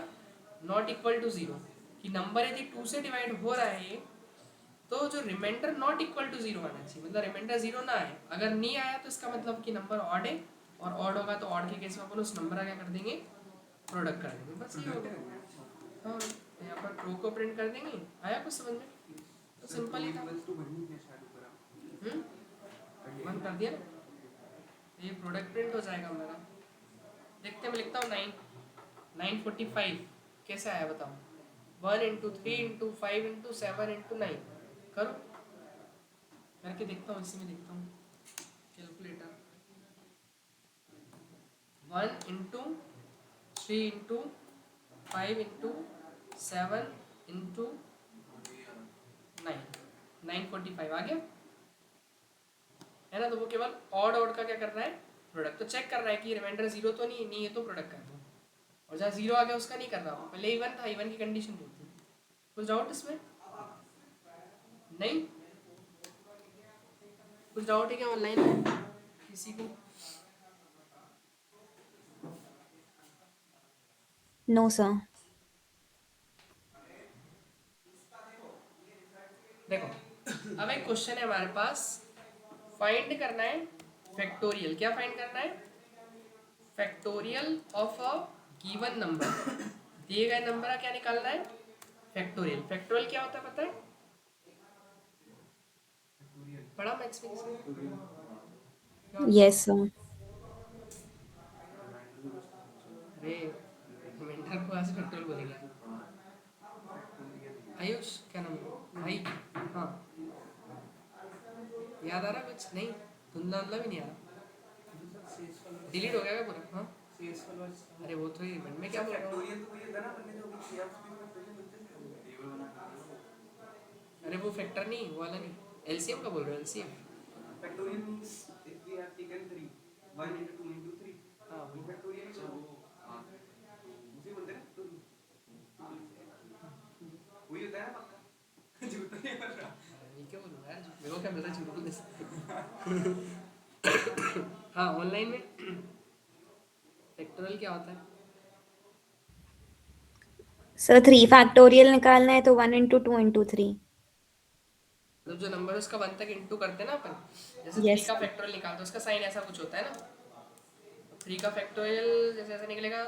नॉट इक्वल टू 0, कि नंबर यदि 2 से डिवाइड हो रहा है तो जो रिमाइंडर नॉट इक्वल टू 0 आना चाहिए, मतलब रिमाइंडर 0 ना आए। अगर नहीं आया तो इसका मतलब कि नंबर ऑड है, और ऑड होगा तो ऑड के केस में अपन उस नंबर का क्या कर देंगे, प्रोडक्ट कर देंगे, बस ये हो गया। हाँ, तो यहाँ पर प्रो को प्रिंट कर देंगे, आया कुछ समझ में, तो सिंपल ही था। बंद कर दिया ना, ये प्रोडक्ट प्रिंट हो जाएगा मेरा। देखते हैं, मैं लिखता हूँ 945 कैसे आया बताओ, 1 इंटू 3 इंटू 5 इंटू 7 इंटू 9, करो करके देखता हूँ, इसी में देखता हूँ calculator. 1 into 3 into 5 into 7 into 9, 945 आ गया, है ना। तो वो केवल ऑड ऑड का क्या कर रहा है, प्रोडक्ट तो चेक कर रहा है कि रिमाइंडर 0 तो नहीं है, तो प्रोडक्ट कर दो, और जहाँ 0 आ गया उसका नहीं कर रहा हूँ, पहले इवन था, इवन की कंडीशन बोलती है। कुछ डाउट इसमें, नहीं, कुछ डाउट है क्या ऑनलाइन में किसी को। No, sir. देखो, अब एक क्वेश्चन है हमारे पास, फाइंड करना है फैक्टोरियल, क्या फाइंड करना है, factorial of a given number, दिए गए नंबर का क्या निकालना है, फैक्टोरियल। फैक्टोरियल क्या होता है पता है, बड़ा मैथ्स में किसी ने? Yes, sir. अरे रिमाइंडर को आज फैक्टोरियल बोलेंगे, आयुष क्या नाम है भाई, हाँ याद आ रहा कुछ, नहीं धुंधला धुंधला भी नहीं आ रहा, डिलीट हो गया क्या पूरा, हाँ अरे वो तो ही मैं क्या बोल रहा हूँ, अरे वो फैक्टर नहीं, वो वाला नहीं, एलसीएम का बोल रहे हो, LCM, Factorial means if we have taken 3, 1 into 2 into 3, हाँ वो factorial है वो, हाँ उसे बोलते हैं ना, वही होता है ना पक्का, झूठ तो नहीं बोल रहा, ये क्या बोलूँगा यार, मेरे को क्या पता झूठ बोलने से। हाँ ऑनलाइन में फैक्टोरियल क्या होता है, Sir, 3 factorial निकालना है तो 1 into 2 into 3. मतलब जो नंबर उसका 1 तक इंटू करते हैं ना अपन, जैसे 3 Yes. का फैक्टोरियल निकालते हैं उसका साइन ऐसा कुछ होता है ना, 3 का फैक्टोरियल जैसे ऐसा निकलेगा,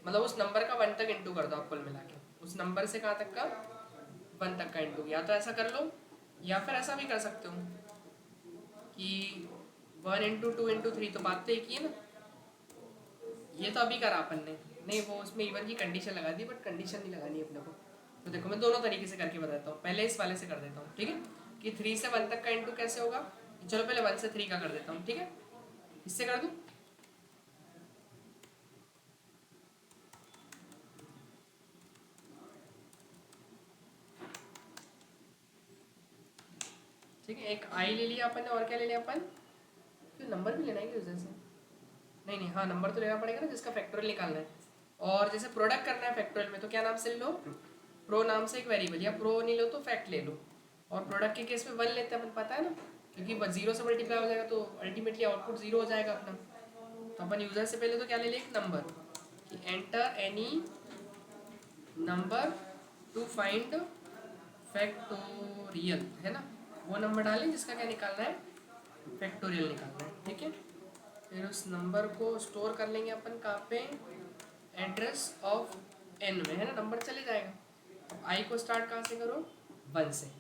मतलब उस नंबर का 1 तक इंटू कर दो आप कुल मिला के, उस नंबर से कहाँ तक का, 1 तक का इंटू, या तो ऐसा कर लो, या फिर ऐसा भी कर सकते हो कि 1 इंटू 2 इंटू 3, तो बात तो एक ही है ना, ये तो अभी करा अपन ने, नहीं वो उसमें इवन की कंडीशन लगा दी, बट कंडीशन नहीं लगानी अपने को। तो देखो मैं दोनों तरीके से करके बताता हूँ, पहले इस वाले से कर देता हूँ, ठीक है, कि 3 से 1 तक का इंटू कैसे होगा, चलो पहले 1 से 3 का कर देता हूँ, ठीक है, इससे कर दूँ, ठीक है, एक आई ले लिया अपन ने, और क्या ले लिया अपन, क्यों नंबर भी लेना है यूजर से, नहीं नहीं हाँ नंबर तो लेना पड़ेगा ना, जिसका फैक्टोरियल निकालना है, और जैसे प्रोडक्ट करना है फैक्टोरियल में तो क्या नाम से लो, प्रो नाम से एक वेरिएबल, या प्रो नहीं लो तो फैक्ट ले लो, और प्रोडक्ट के केस में 1 लेते हैं अपन, पता है ना, क्योंकि 0 से मल्टीप्लाई हो जाएगा तो अल्टीमेटली आउटपुट 0 हो जाएगा अपना। तो अपन यूजर से पहले तो क्या ले लें, एक नंबर, कि enter any number two find factorial, है ना, वो नंबर डालें जिसका क्या निकालना है, फैक्टोरियल निकालना है, ठीक है। फिर उस नंबर को स्टोर कर लेंगे अपन कहाँ पे, एड्रेस ऑफ एन में, है ना, नंबर चले जाएगा। आई को स्टार्ट कहाँ से करो, 1 से,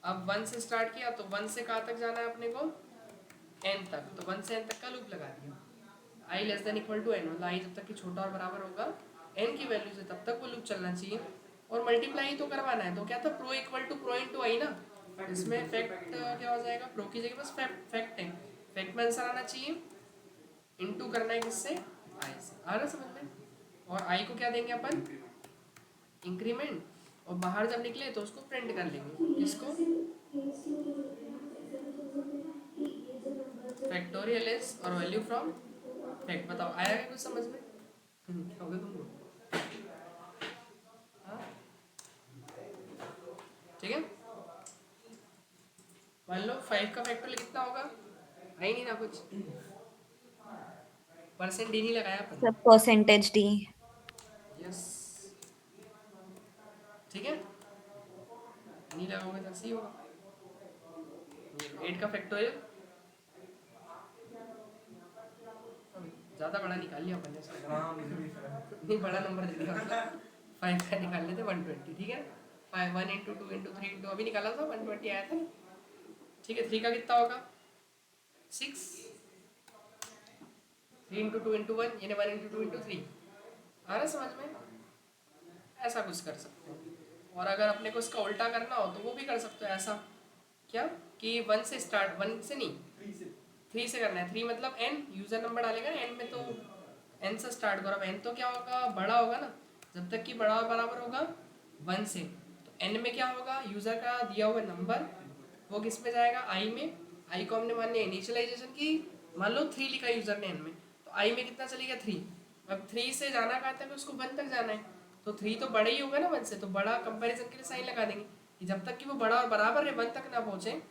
अब 1 से स्टार्ट किया तो 1 से कहाँ तक जाना है अपने को, एन तक, तो 1 से एन तक का लूप लगा दिया, i less than equal to n, मतलब आई जब तक कि छोटा और बराबर होगा एन की वैल्यू से तब तक वो लूप चलना चाहिए। और मल्टीप्लाई तो करवाना है, तो क्या था, pro equal to pro into I ना, इसमें फैक्ट क्या हो जाएगा, प्रो की जगह बस फैक्ट है, फैक्ट में आंसर आना चाहिए, इनटू करना है किससे, आई से। आ रहा समझ में। और आई को क्या देंगे अपन, इंक्रीमेंट, और बाहर जब निकले तो उसको प्रिंट कर लेंगे, इसको फैक्टोरियल इज और वैल्यू फ्रॉम फैक्ट। बताओ आया क्या कुछ समझ में? क्या हो गया तुमको? हाँ? ठीक है, मान लो 5 का फैक्टोरियल कितना होगा, आ ही नहीं ना कुछ, परसेंट डी नहीं लगाया अपन। सब परसेंटेज डी। यस, ठीक है, नहीं लगाओगे तो सही होगा। 8 का फैक्टोरियल ज़्यादा बड़ा निकाल लिया अपन ने, हाँ मुझे भी फर्क नहीं बड़ा नंबर दे दिया मतलब 5 का निकाल लेते 120, ठीक है, 5 1 इंटू 2 इंटू 3 इंटू अभी निकाला था 120 आया था, ठीक है। 3 का कितना होगा, 6, 3 इंटू 2 इंटू 1 यानी 1 इंटू 2 इंटू 3। आ रहा समझ में? ऐसा कुछ कर सकते हो। और अगर अपने को इसका उल्टा करना हो तो वो भी कर सकते हो, ऐसा क्या कि 1 से स्टार्ट, 1 से नहीं 3 से करना है। 3 मतलब n, यूजर नंबर डालेगा ना n में, तो n से स्टार्ट करो। अब n तो क्या होगा, बड़ा होगा ना, जब तक कि बड़ा और बराबर होगा 1 से, तो n में क्या होगा, यूजर का दिया हुआ नंबर वो किस में जाएगा, i में। i को हमने मान लिया इनिशियलाइजेशन की, मान लो 3 लिखा यूजर ने n में, तो i में कितना चलेगा 3। अब 3 से जाना कहाँ तक, उसको 1 तक जाना है, तो 3 तो बड़ा ही होगा ना 1 से, तो बड़ा कंपैरिजन के लिए साइन लगा देंगे कि जब तक कि वो बड़ा और बराबर है 1 तक ना पहुंचे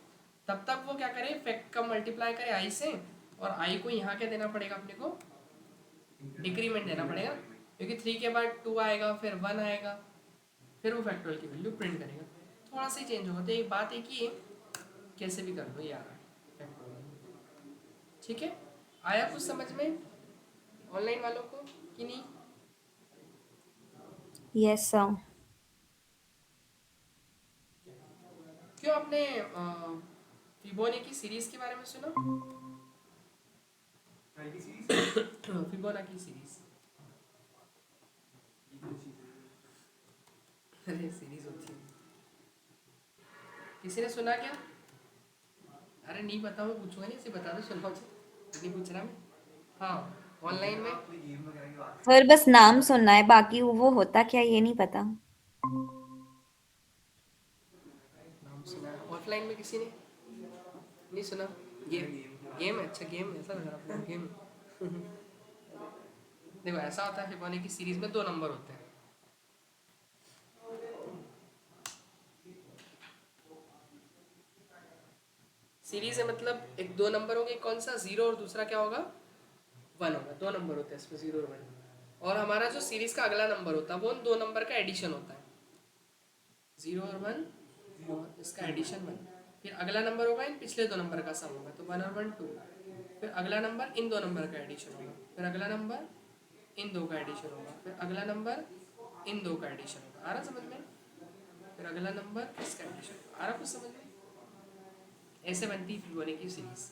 तब तक वो क्या करे, फैक्ट का मल्टीप्लाई करे आई से, और आई को यहाँ क्या देना पड़ेगा अपने को, डिक्रीमेंट देना पड़ेगा, क्योंकि 3 के बाद 2 आएगा, फिर 1 आएगा, फिर वो फैक्टोरियल की वैल्यू प्रिंट करेगा। थोड़ा सा ही चेंज होगा, तो एक बात एक ही है, कैसे भी कर लो ये आ रहा है फैक्टोरियल, ठीक है। आया कुछ समझ में ऑनलाइन वालों को कि नहीं? Yes sir. क्यों आपने फिबोनाची सीरीज के बारे में सुना? ट्राई की सीरीज फिबोनाची सीरीज, अरे सीरीज होती है, किसी ने सुना क्या? अरे नहीं पता, मैं पूछूंगा नहीं, इसे बता दो, सुनाओ जी, नहीं पूछ रहा मैं। हाँ, ऑनलाइन में आपने गेम वगैरह की बात सर बस नाम सुनना है, बाकी वो होता क्या ये नहीं पता। नाम सुना है, ऑफलाइन में किसी ने नहीं सुना? गेम, गेम है, अच्छा गेम है, ऐसा लग रहा है गेम। देखो ऐसा होता है, फिबोनाची की सीरीज में 2 नंबर होते हैं, सीरीज है मतलब एक 2 नंबर होंगे, कौन सा, 0 और दूसरा क्या होगा 1 होगा, 2 नंबर होते हैं इसमें, 0 और 1। और हमारा जो सीरीज का अगला नंबर होता है वो उन 2 नंबर का एडिशन होता है, 0 और 1 और इसका एडिशन 1। फिर अगला नंबर होगा इन पिछले 2 नंबर का सम होगा, तो 1 और 1 2। फिर अगला नंबर इन 2 नंबर का एडिशन होगा, फिर अगला नंबर इन 2 का एडिशन होगा, फिर अगला नंबर इन 2 का एडिशन होगा। आ रहा समझ में? फिर अगला नंबर इसका एडिशन, आ रहा कुछ समझ में? ऐसे बनती है फिबोनाची की सीरीज,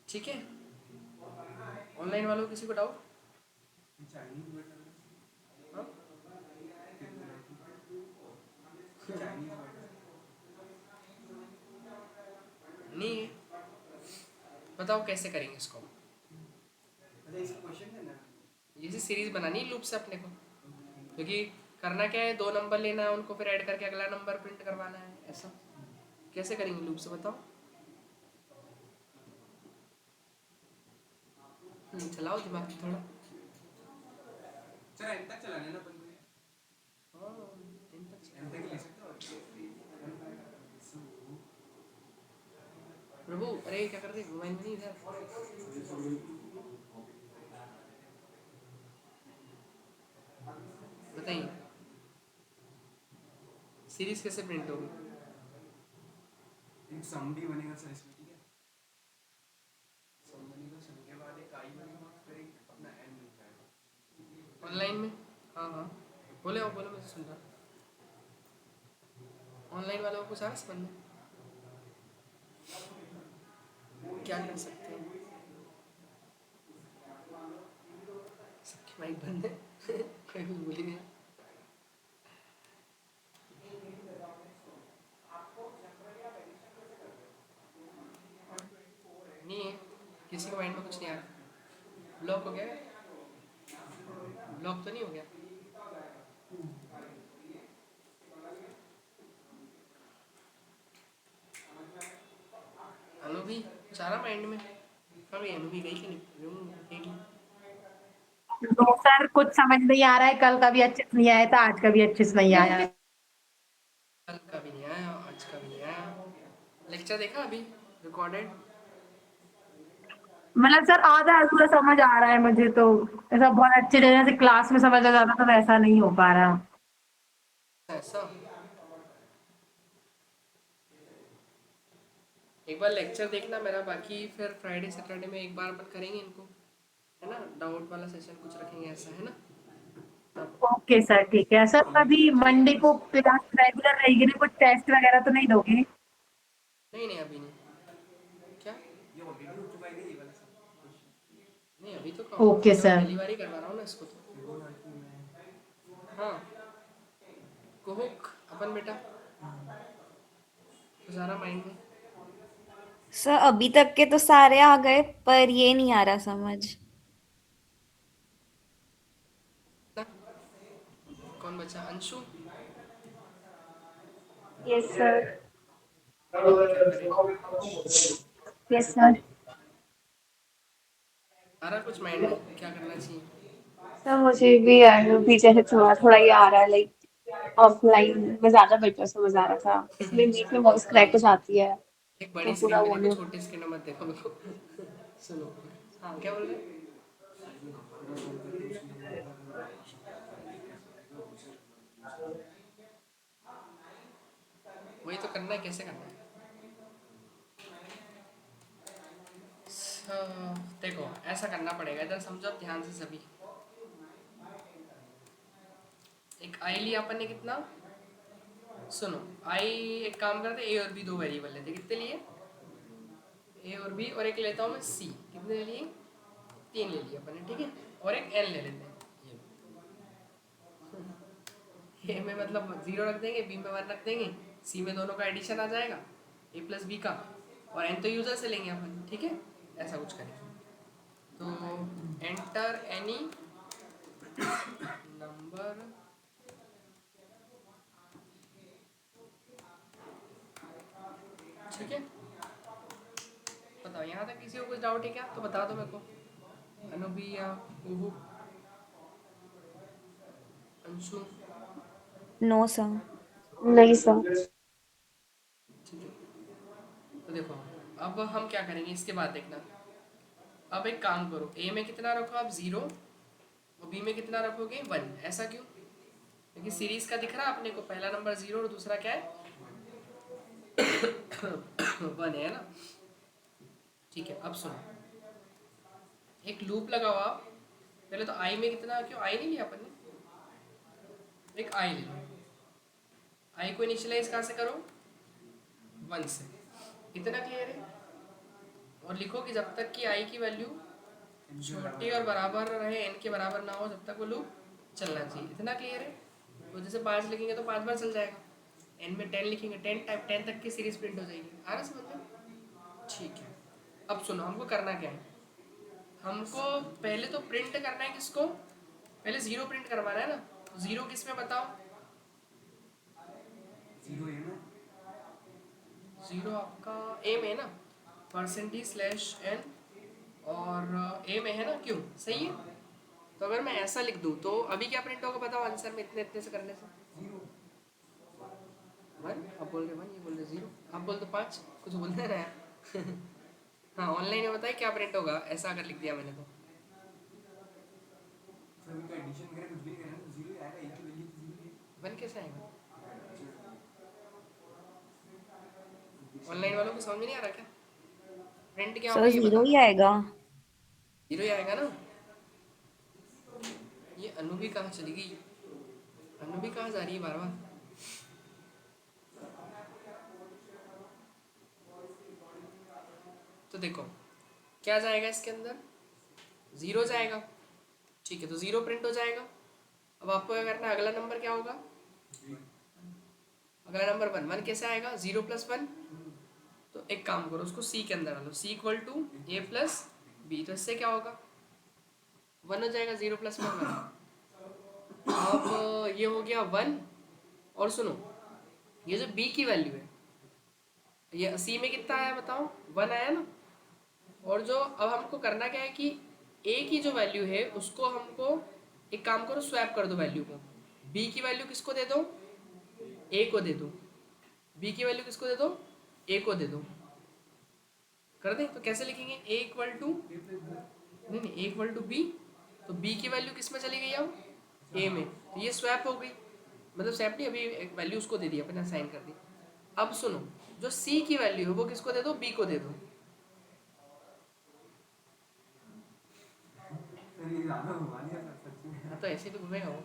ठीक है। ऑनलाइन वालों को किसी को डाउट? चाइनीज वर्ड हाँ, चाइनीज वर्ड नहीं है, बताओ कैसे करेंगे इसको। अच्छा इसका क्वेश्चन करना है। ये सीरीज बनानी है लूप से अपने को, क्योंकि करना क्या है, 2 नंबर लेना है, उनको फिर ऐड करके अगला नंबर प्रिंट करवाना है, ऐसा कैसे करेंगे लूप से, बताओ। चलाओ दिमाग थोड़ा। सर एंड तक चलाने ना अपन को ये। हाँ, एंड तक ले सकते हो। प्रभु अरे क्या कर रहे, मोबाइल में नहीं इधर। बताइए सीरीज कैसे प्रिंट होगी? एक सम भी बनेगा सर इसमें, ठीक है। सम बनेगा, सम के बाद एक आई बनेगा, फिर एक अपना एन मिल जाएगा ऑनलाइन में? हाँ हाँ, बोले हो, बोलो, मैं तो सुन रहा। ऑनलाइन वालों को कुछ आ समझ में? क्या कर सकते हैं? सबकी माइक बंद है। भूल ही गया। नहीं है, किसी को माइंड में कुछ नहीं आ रहा। ब्लॉक हो गया? ब्लॉक तो नहीं हो गया? अनु भी सारा माइंड में। कभी अनु भी गई कि नहीं? गई। तो सर कुछ समझ नहीं आ रहा है, कल का भी अच्छे से नहीं आया था, आज का भी अच्छे से नहीं आया। कल का भी नहीं आया, आज का भी नहीं आया। लेक्चर देखा अभी रिकॉर्डेड? मतलब सर आधा अधूरा समझ आ रहा है मुझे तो, ऐसा बहुत अच्छे तरह से क्लास में समझ आ जाता तो वैसा नहीं हो पा रहा। ऐसा एक बार लेक्चर देखना मेरा, बाकी फिर फ्राइडे सैटरडे में एक बार अपन करेंगे इनको, है ना? डाउट वाला सेशन कुछ रखेंगे ऐसा, है ना? तब ओके सर, ठीक है सर। अभी मंडे को क्लास रेगुलर रहेगी ना, कुछ टेस्ट वगैरह तो नहीं दोगे? नहीं नहीं अभी नहीं। क्या? ये ऑलरेडी हो चुका है ये वाला सब। नहीं अभी तो कहो, ओके अभी तो मैं सर। पहली बार ही करवा रहा हूँ ना इसको तो। हाँ कुहुक अपन बेटा तो सारा माइंड में। सर अभी तक के तो सारे आ गए, पर ये नहीं आ रहा समझ। ना कौन बचा? अंशु। Yes sir. क्या करे? Yes sir. सारा कुछ माइंड में क्या करना चाहिए? सर मुझे भी यार भी जैसे थोड़ा थोड़ा ये आ रहा है, लाइक ऑफलाइन में ज्यादा बेटर समझ आ रहा था, इसमें बीच में वॉइस क्रैक हो जाती है एक तो बड़ी स्क्रीन पूरा में वो देखो, नहीं। छोटी स्क्रीन में मत देखो मेरे को। सुनो। हाँ क्या बोल रहे हैं? वही तो करना है, कैसे करना है? देखो ऐसा करना पड़ेगा, इधर समझो आप ध्यान से सभी। एक आई लिया अपन ने, कितना? सुनो, आई एक काम करते, ए और बी दो वेरिएबल लेते। कितने लिए? ए और बी, और एक लेता हूँ मैं सी। कितने ले लिए? 3 ले लिए अपन ने, ठीक है। और एक एन ले लेते हैं। ये ए में मतलब 0 रख देंगे, बी में 1 रख देंगे, सी में दोनों का एडिशन आ जाएगा, ए प्लस बी का। और एन तो यूजर से लेंगे अपन, ठीक है। ऐसा कुछ करेंगे तो एंटर एनी नंबर, ठीक है। बताओ यहाँ तक किसी को कुछ डाउट है क्या? तो बता दो मेरे को। अनुभि या कुहू, अंशु? No sir. नहीं सर। ठीक है। तो देखो अब हम क्या करेंगे इसके बाद देखना। अब एक काम करो, ए में कितना रखो आप? 0। और बी में कितना रखोगे? 1। ऐसा क्यों? क्योंकि सीरीज का दिख रहा है अपने को, पहला नंबर 0 और दूसरा क्या है? 1 है ना? ठीक है। अब सुनो, एक लूप लगाओ आप। पहले तो आई में कितना, क्यों आई नहीं लिया अपन ने? एक आई ले लो। आई को इनिशियलाइज कहाँ से करो? 1 से। इतना क्लियर है? और लिखो कि जब तक कि आई की वैल्यू छोटी और बराबर रहे, एन के बराबर ना हो, जब तक वो लूप चलना चाहिए। इतना क्लियर है? तो जैसे 5 लिखेंगे तो 5 बार चल जाएगा। एन में 10 लिखेंगे, 10 तक की सीरीज प्रिंट हो जाएगी। आ रहा समझ में? ठीक है। अब सुनो, हमको करना क्या है? हमको पहले तो प्रिंट करना है किसको? पहले 0 प्रिंट करवाना है ना। तो 0 किस में बताओ? 0 है ना? 0 आपका ए में है ना, %/n, और ए में है ना, क्यों? सही है। तो अगर मैं ऐसा लिख दूं तो अभी क्या प्रिंट होगा बताओ आंसर में, इतने इतने से करने से? 1। आप बोल रहे 1, ये बोल रहे 0। आप बोल दो 5, कुछ बोलते हैं ना यार। हाँ ऑनलाइन में बताइए क्या प्रिंट होगा ऐसा अगर लिख दिया मैंने तो? सभी का एडिशन करें कुछ भी नहीं करना, 0 आएगा, एक की वैल्यू तो 0 है। 1 कैसे आएगा? ऑनलाइन वालों को समझ में नहीं आ रहा क्या? प्रिंट क्या होगा सर ये जीरो बताना। ही आएगा। 0 ही आएगा ना? ये अनु भी कहाँ चली गई? अनु भी कहाँ जा रही है बार बार? तो देखो क्या जाएगा इसके अंदर? 0 जाएगा, ठीक है। तो 0 प्रिंट हो जाएगा। अब आपको क्या करना है, अगला नंबर क्या होगा, अगला नंबर 1, 1 कैसे आएगा, 0 + 1, तो एक काम करो उसको सी के अंदर डालो, C equal to A plus B, तो इससे क्या होगा 1 हो जाएगा, 0 + 1 1। अब ये हो गया 1, और सुनो ये जो बी की वैल्यू है, ये सी में कितना आया बताओ, 1 आया ना, और जो अब हमको करना क्या है कि ए की जो वैल्यू है उसको हमको एक काम करो स्वैप कर दो वैल्यू को, बी की वैल्यू किसको दे दो, ए को दे दो, बी की वैल्यू किसको दे दो, ए को दे दो, कर दे तो कैसे लिखेंगे, ए इक्वल टू, नहीं नहीं, ए इक्वल टू बी, तो बी की वैल्यू किस में चली गई अब, ए में, तो ये स्वैप हो गई, मतलब स्वैप नहीं, अभी एक वैल्यू उसको दे दी अपने असाइन कर दी। अब सुनो जो सी की वैल्यू है वो किसको दे दो, बी को दे दो, सर ये ज्यादा घुमा दिया सर, सच्ची में। हाँ तो ऐसे तो घूमेगा वो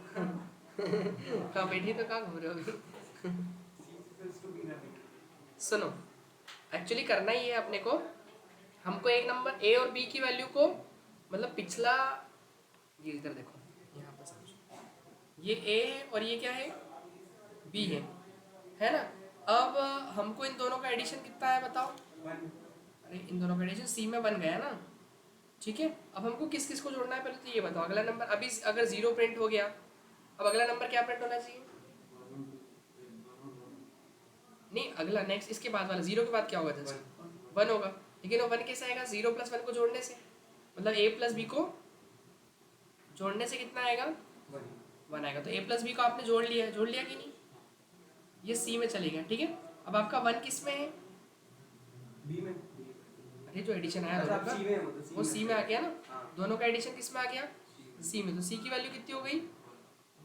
कहाँ बैठी तो कहाँ घूम रहे हो अभी सर इसको भी ना देंगे। सुनो एक्चुअली करना ही है अपने को, हमको एक नंबर ए और बी की वैल्यू को, मतलब पिछला, ये इधर देखो यहाँ पर समझो, ये ए है और ये क्या है, बी है ना। अब हमको इन दोनों का एडिशन कितना है बताओ, अरे इन दोनों का एडिशन सी में बन गया ना, ठीक है। अब हमको किस किस को जोड़ना है पहले तो ये बताओ, अगला नंबर अभी अगर 0 प्रिंट हो गया, अब अगला नंबर क्या प्रिंट होना चाहिए, नहीं अगला नेक्स्ट इसके बाद वाला 0 के बाद क्या होगा, जस्ट 1 होगा, लेकिन वो 1 कैसे आएगा, 0 + 1 को जोड़ने से, मतलब a + b को जोड़ने से कितना आएगा, 1 आएगा, तो a + b को आपने जोड़ लिया है, जोड़ लिया कि नहीं, ये c में चलेगा, ठीक है। अब आपका 1 किस में है, बी में, अरे जो एडिशन आया अच्छा, दोनों का सी में है, मतलब वो सी में आ गया ना, हाँ। दोनों का एडिशन किस में आ गया, सी में, तो सी की वैल्यू कितनी हो गई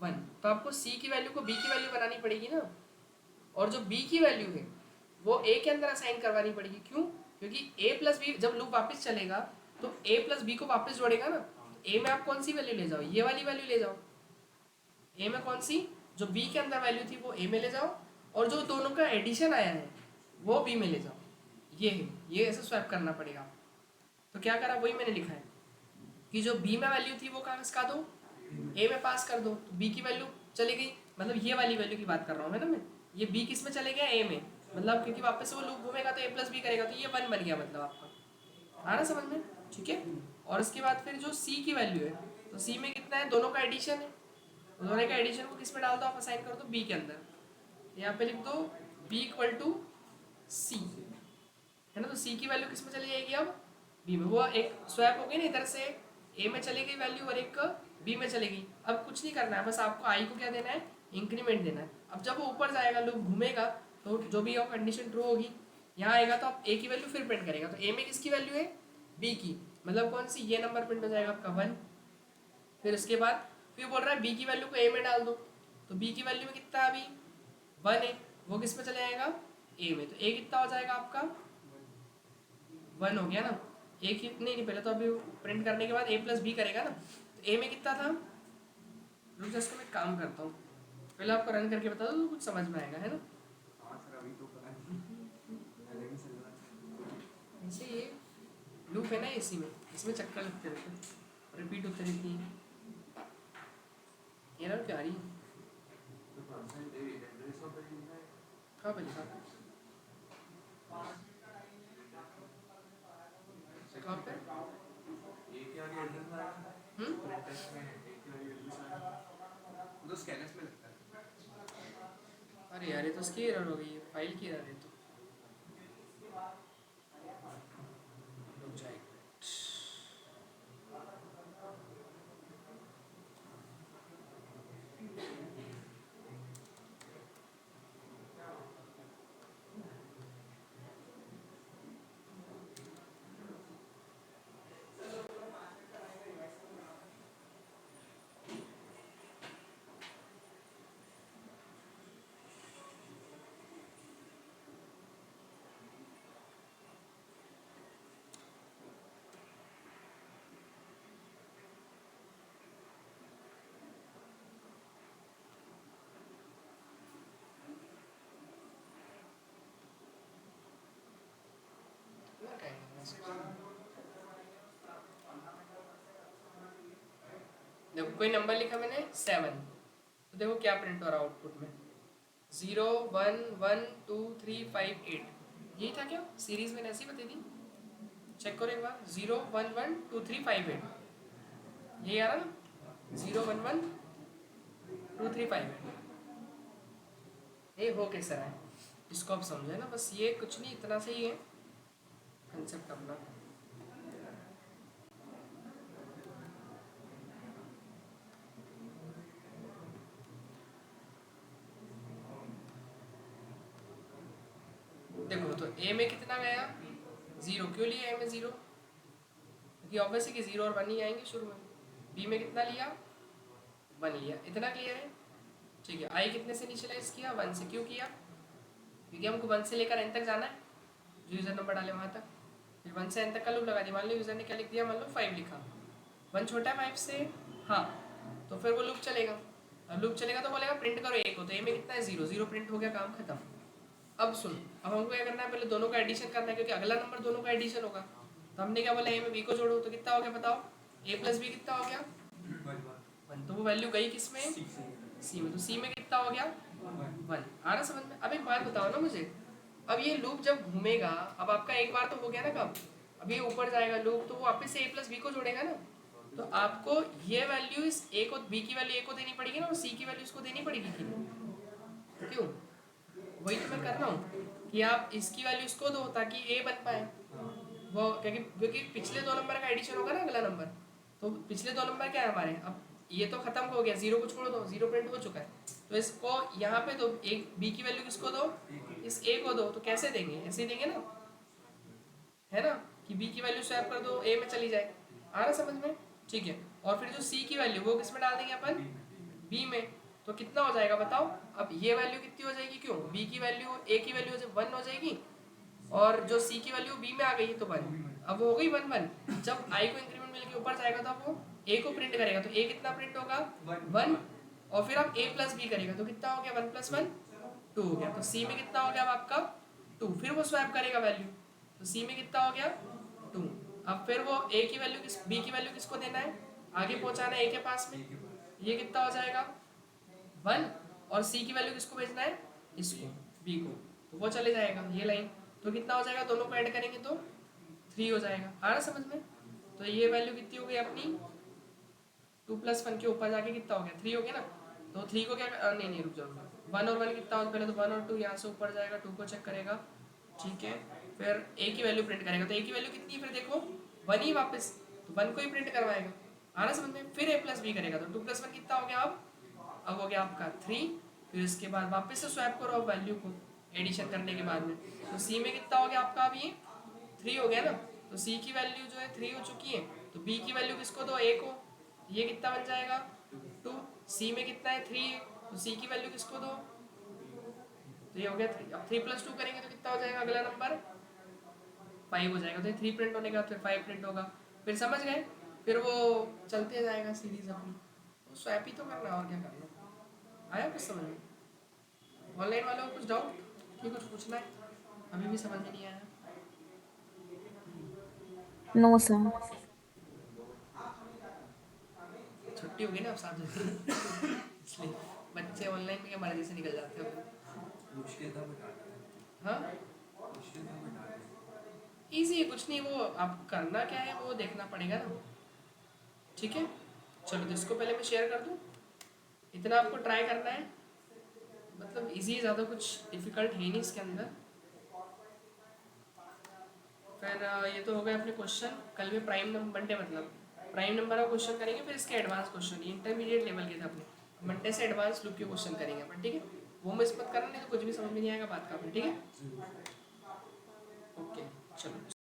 1, तो आपको सी की वैल्यू को बी की वैल्यू बनानी पड़ेगी ना, और जो बी की वैल्यू है वो ए के अंदर असाइन करवानी पड़ेगी, क्यों, क्योंकि ए + बी जब लूप वापस चलेगा तो ए + बी को वापस जोड़ेगा ना, तो ए में आप कौन सी वैल्यू ले जाओ, ये वाली वैल्यू ले जाओ, ए में कौन सी, जो बी के अंदर वैल्यू थी वो ए में ले जाओ, और जो दोनों का एडिशन आया है वो बी में ले जाओ, ये है, ये ऐसे स्वैप करना पड़ेगा। तो क्या करा, वही मैंने लिखा है कि जो बी में वैल्यू थी वो कहाँ दो, ए में पास कर दो, तो बी की वैल्यू चली गई, मतलब ये वाली वैल्यू की बात कर रहा हूँ है ना मैं, ये बी किस में चले गया, ए में, मतलब क्योंकि वापस से वो लूप घूमेगा तो a + b करेगा, तो ये 1 बन गया, मतलब आपका आ रहा समझ में, ठीक है। और उसके बाद फिर जो सी की वैल्यू है, तो सी में कितना है, दोनों का एडिशन है, तो दोनों का एडिशन को किस में डाल दो आप, असाइन कर दो बी के अंदर, यहाँ पे लिख दो b = c, है ना, तो सी की वैल्यू किस में चली जाएगी अब, बी में, वो एक स्वैप हो गई ना, इधर से ए में चली गई वैल्यू और एक बी में चली गई। अब कुछ नहीं करना है, बस आपको आई को क्या देना है, इंक्रीमेंट देना है। अब जब वो ऊपर जाएगा लूप घूमेगा तो जो भी कंडीशन ट्रू होगी यहाँ आएगा, तो आप ए की वैल्यू फिर प्रिंट करेगा, तो ए में किसकी वैल्यू है, बी की, मतलब कौन सी, ये नंबर प्रिंट हो जाएगा आपका 1, फिर उसके बाद फिर बोल रहा है बी की वैल्यू को ए में डाल दो, तो बी की वैल्यू में कितना है अभी 1 है, वो किस में चले जाएगा, ए में, तो ए कितना हो जाएगा आपका 1 हो गया ना, ए कितने नहीं, पहले तो अभी प्रिंट करने के बाद a + b करेगा ना, तो ए में कितना था, रुक जा इसको मैं काम करता हूँ, पहले आपको रन करके बता दो तो कुछ समझ में आएगा, है ना। हाँ सर अभी तो पता नहीं, पहले भी चल रहा है। ऐसे ये लूप है ना इसी में, इसमें चक्कर लगते रहते हैं, रिपीट होते रहती है, एरर क्या आ रही है, हाँ पहले कहाँ पे, वो तो स्कैनर्स में लगता है। अरे यार ये तो उसकी एरर हो गई है, फाइल की एरर है, तो रुक जाएगा। देखो कोई नंबर लिखा मैंने 7, तो देखो क्या प्रिंट हो रहा है आउटपुट में, 0 1 1 2 3 5 8, यही था क्या सीरीज में ऐसी बता दी, चेक करो एक बार, 0 1 1 2 3 5 8, यही आ रहा ना, 0 1 1 2 3 5 8, ये हो कैसा रहा है इसको आप समझे ना, बस ये कुछ नहीं, इतना से ही है कंसेप्ट अपना। देखो तो ए में कितना गया, 0, क्यों लिया ए में 0, क्योंकि ऑब्वियसली कि 0 और 1 ही आएंगे शुरू में। बी में कितना लिया, 1 लिया, इतना क्लियर है, ठीक है। आई कितने से इनिशियलाइज किया, 1 से, क्यों किया, क्योंकि हमको 1 से लेकर n तक जाना है, जो यूज़र नंबर डाले वहाँ तक, फिर 1 से n तक का लूप लगा दिया। मान लो यूज़र ने क्या लिख दिया, मान लो 5 लिखा, 1 छोटा है 5 से, हाँ, तो फिर वो लूप चलेगा। अब लूप चलेगा तो बोलेगा प्रिंट करो ए को, तो ए में कितना है, 0, 0 प्रिंट हो गया, काम खत्म। अब सुन, अब हमको क्या करना है, पहले दोनों का एडिशन करना है, क्योंकि अगला नंबर दोनों का एडिशन होगा। तो हमने क्या बोला, ए में बी को जोड़ो, तो कितना हो गया बताओ, ए प्लस बी कितना हो गया, 1, तो वो वैल्यू गई किस में, सी में, तो सी में कितना हो गया, 1। आ रहा समझ में। अब एक बात बताओ ना मुझे, अब ये लूप जब घूमेगा, अब आपका एक बार तो हो गया ना काम, अब ये ऊपर जाएगा लूप, तो वो वापस से ए प्लस बी को जोड़ेगा ना, तो आपको ये वैल्यू इस ए को, बी की वैल्यू ए को देनी पड़ेगी ना, और सी की वैल्यू इसको देनी पड़ेगी, क्यों, वही तो मैं कर रहा हूँ कि आप इसकी वैल्यू इसको दो ताकि ए बन पाए वो, क्योंकि पिछले 2 नंबर का एडिशन होगा ना अगला नंबर, तो पिछले 2 नंबर क्या है हमारे, अब ये तो खत्म हो गया, 0 को छोड़ दो, 0 प्रिंट हो चुका है, तो इसको यहाँ पे दो, एक बी की वैल्यू किसको दो, इस ए को दो, तो कैसे देंगे, ऐसे देंगे ना, है ना, कि बी की वैल्यू स्वैप कर दो, ए में चली जाए। आ रहा समझ में, ठीक है। और फिर जो सी की वैल्यू वो किस में डाल देंगे अपन, बी में, तो कितना हो जाएगा बताओ, अब ये वैल्यू कितनी हो जाएगी, क्यों, बी की वैल्यू ए की वैल्यू 1 हो जाएगी, और जो सी की वैल्यू बी में आ गई है तो 1, अब वो हो गई 1 1। जब आई को इंक्रीमेंट मिल के ऊपर जाएगा तो वो ए को प्रिंट करेगा, तो ए कितना प्रिंट होगा, 1, और फिर आप ए प्लस बी करेगा, तो कितना हो गया, 1 + 1 2 हो गया, तो सी में कितना हो गया अब आपका 2, फिर वो स्वैप करेगा वैल्यू, तो सी में कितना हो गया 2। अब फिर वो ए की वैल्यू किस, बी की वैल्यू किसको देना है, आगे पहुंचाना है ए के पास में, ये कितना हो जाएगा 1, और सी की वैल्यू किसको भेजना है, इसको, बी को, तो वो चले जाएगा ये लाइन, तो कितना हो जाएगा, दोनों को ऐड करेंगे तो 3 हो जाएगा। आ रहा समझ में, तो ये वैल्यू कितनी हो गई अपनी, 2 + 1 के ऊपर जाके कितना हो गया, 3 हो गया ना, तो 3 को क्या नहीं रुक जाओ, 1 और 1 कितना हो, पहले तो 1 और 2 यहाँ से ऊपर जाएगा, 2 को चेक करेगा, ठीक है, फिर ए की वैल्यू प्रिंट करेगा, तो ए की वैल्यू कितनी है, फिर देखो 1 ही वापस, तो 1 को ही प्रिंट करवाएगा। आ रहा समझ में, फिर ए प्लस बी करेगा, तो 2 + 1 कितना हो गया, अब हो गया आपका 3, फिर इसके बाद वापस से स्वैप करो अब वैल्यू को एडिशन करने के बाद में, तो सी में कितना हो गया आपका, अब ये 3 हो गया ना, तो सी की वैल्यू जो है 3 हो चुकी है, तो बी की वैल्यू किसको दो, ए को, ये कितना बन जाएगा 2, सी में कितना है 3 है, तो सी की वैल्यू किसको दो, तो ये हो गया 3। अब 3 + 2 करेंगे तो कितना हो जाएगा अगला नंबर, 5 हो जाएगा, तो 3 प्रिंट होने के बाद फिर 5 प्रिंट होगा, फिर समझ गए, फिर वो चलते जाएगा सीरीज अपनी, तो स्वैप ही तो करना, और क्या करना। आया कुछ समझ में, ऑनलाइन वालों को कुछ डाउट कि कुछ पूछना है, अभी भी समझ में नहीं आया, नो सर। छुट्टी होगी ना अब 7 बजे इसलिए बच्चे ऑनलाइन में क्या मर्जी से निकल जाते हैं, मुश्किल था बता दिया, हाँ मुश्किल था बता दिया। इजी है, कुछ नहीं, वो आप करना क्या है वो देखना पड़ेगा ना, ठीक है। चलो तो इसको पहले मैं शेयर कर दूँ, इतना आपको ट्राई करना है, मतलब इजी, ज़्यादा कुछ डिफिकल्ट है नहीं इसके अंदर। फिर ये तो हो गए अपने क्वेश्चन, कल में प्राइम नंबर मंडे, मतलब प्राइम नंबर का क्वेश्चन करेंगे, फिर इसके एडवांस क्वेश्चन, इंटरमीडिएट लेवल के थे अपने, मंडे से एडवांस लूप के क्वेश्चन करेंगे अपन, ठीक है। वो मिस मत करना, नहीं तो कुछ भी समझ में नहीं आएगा बात का, ठीक है। ओके चलो।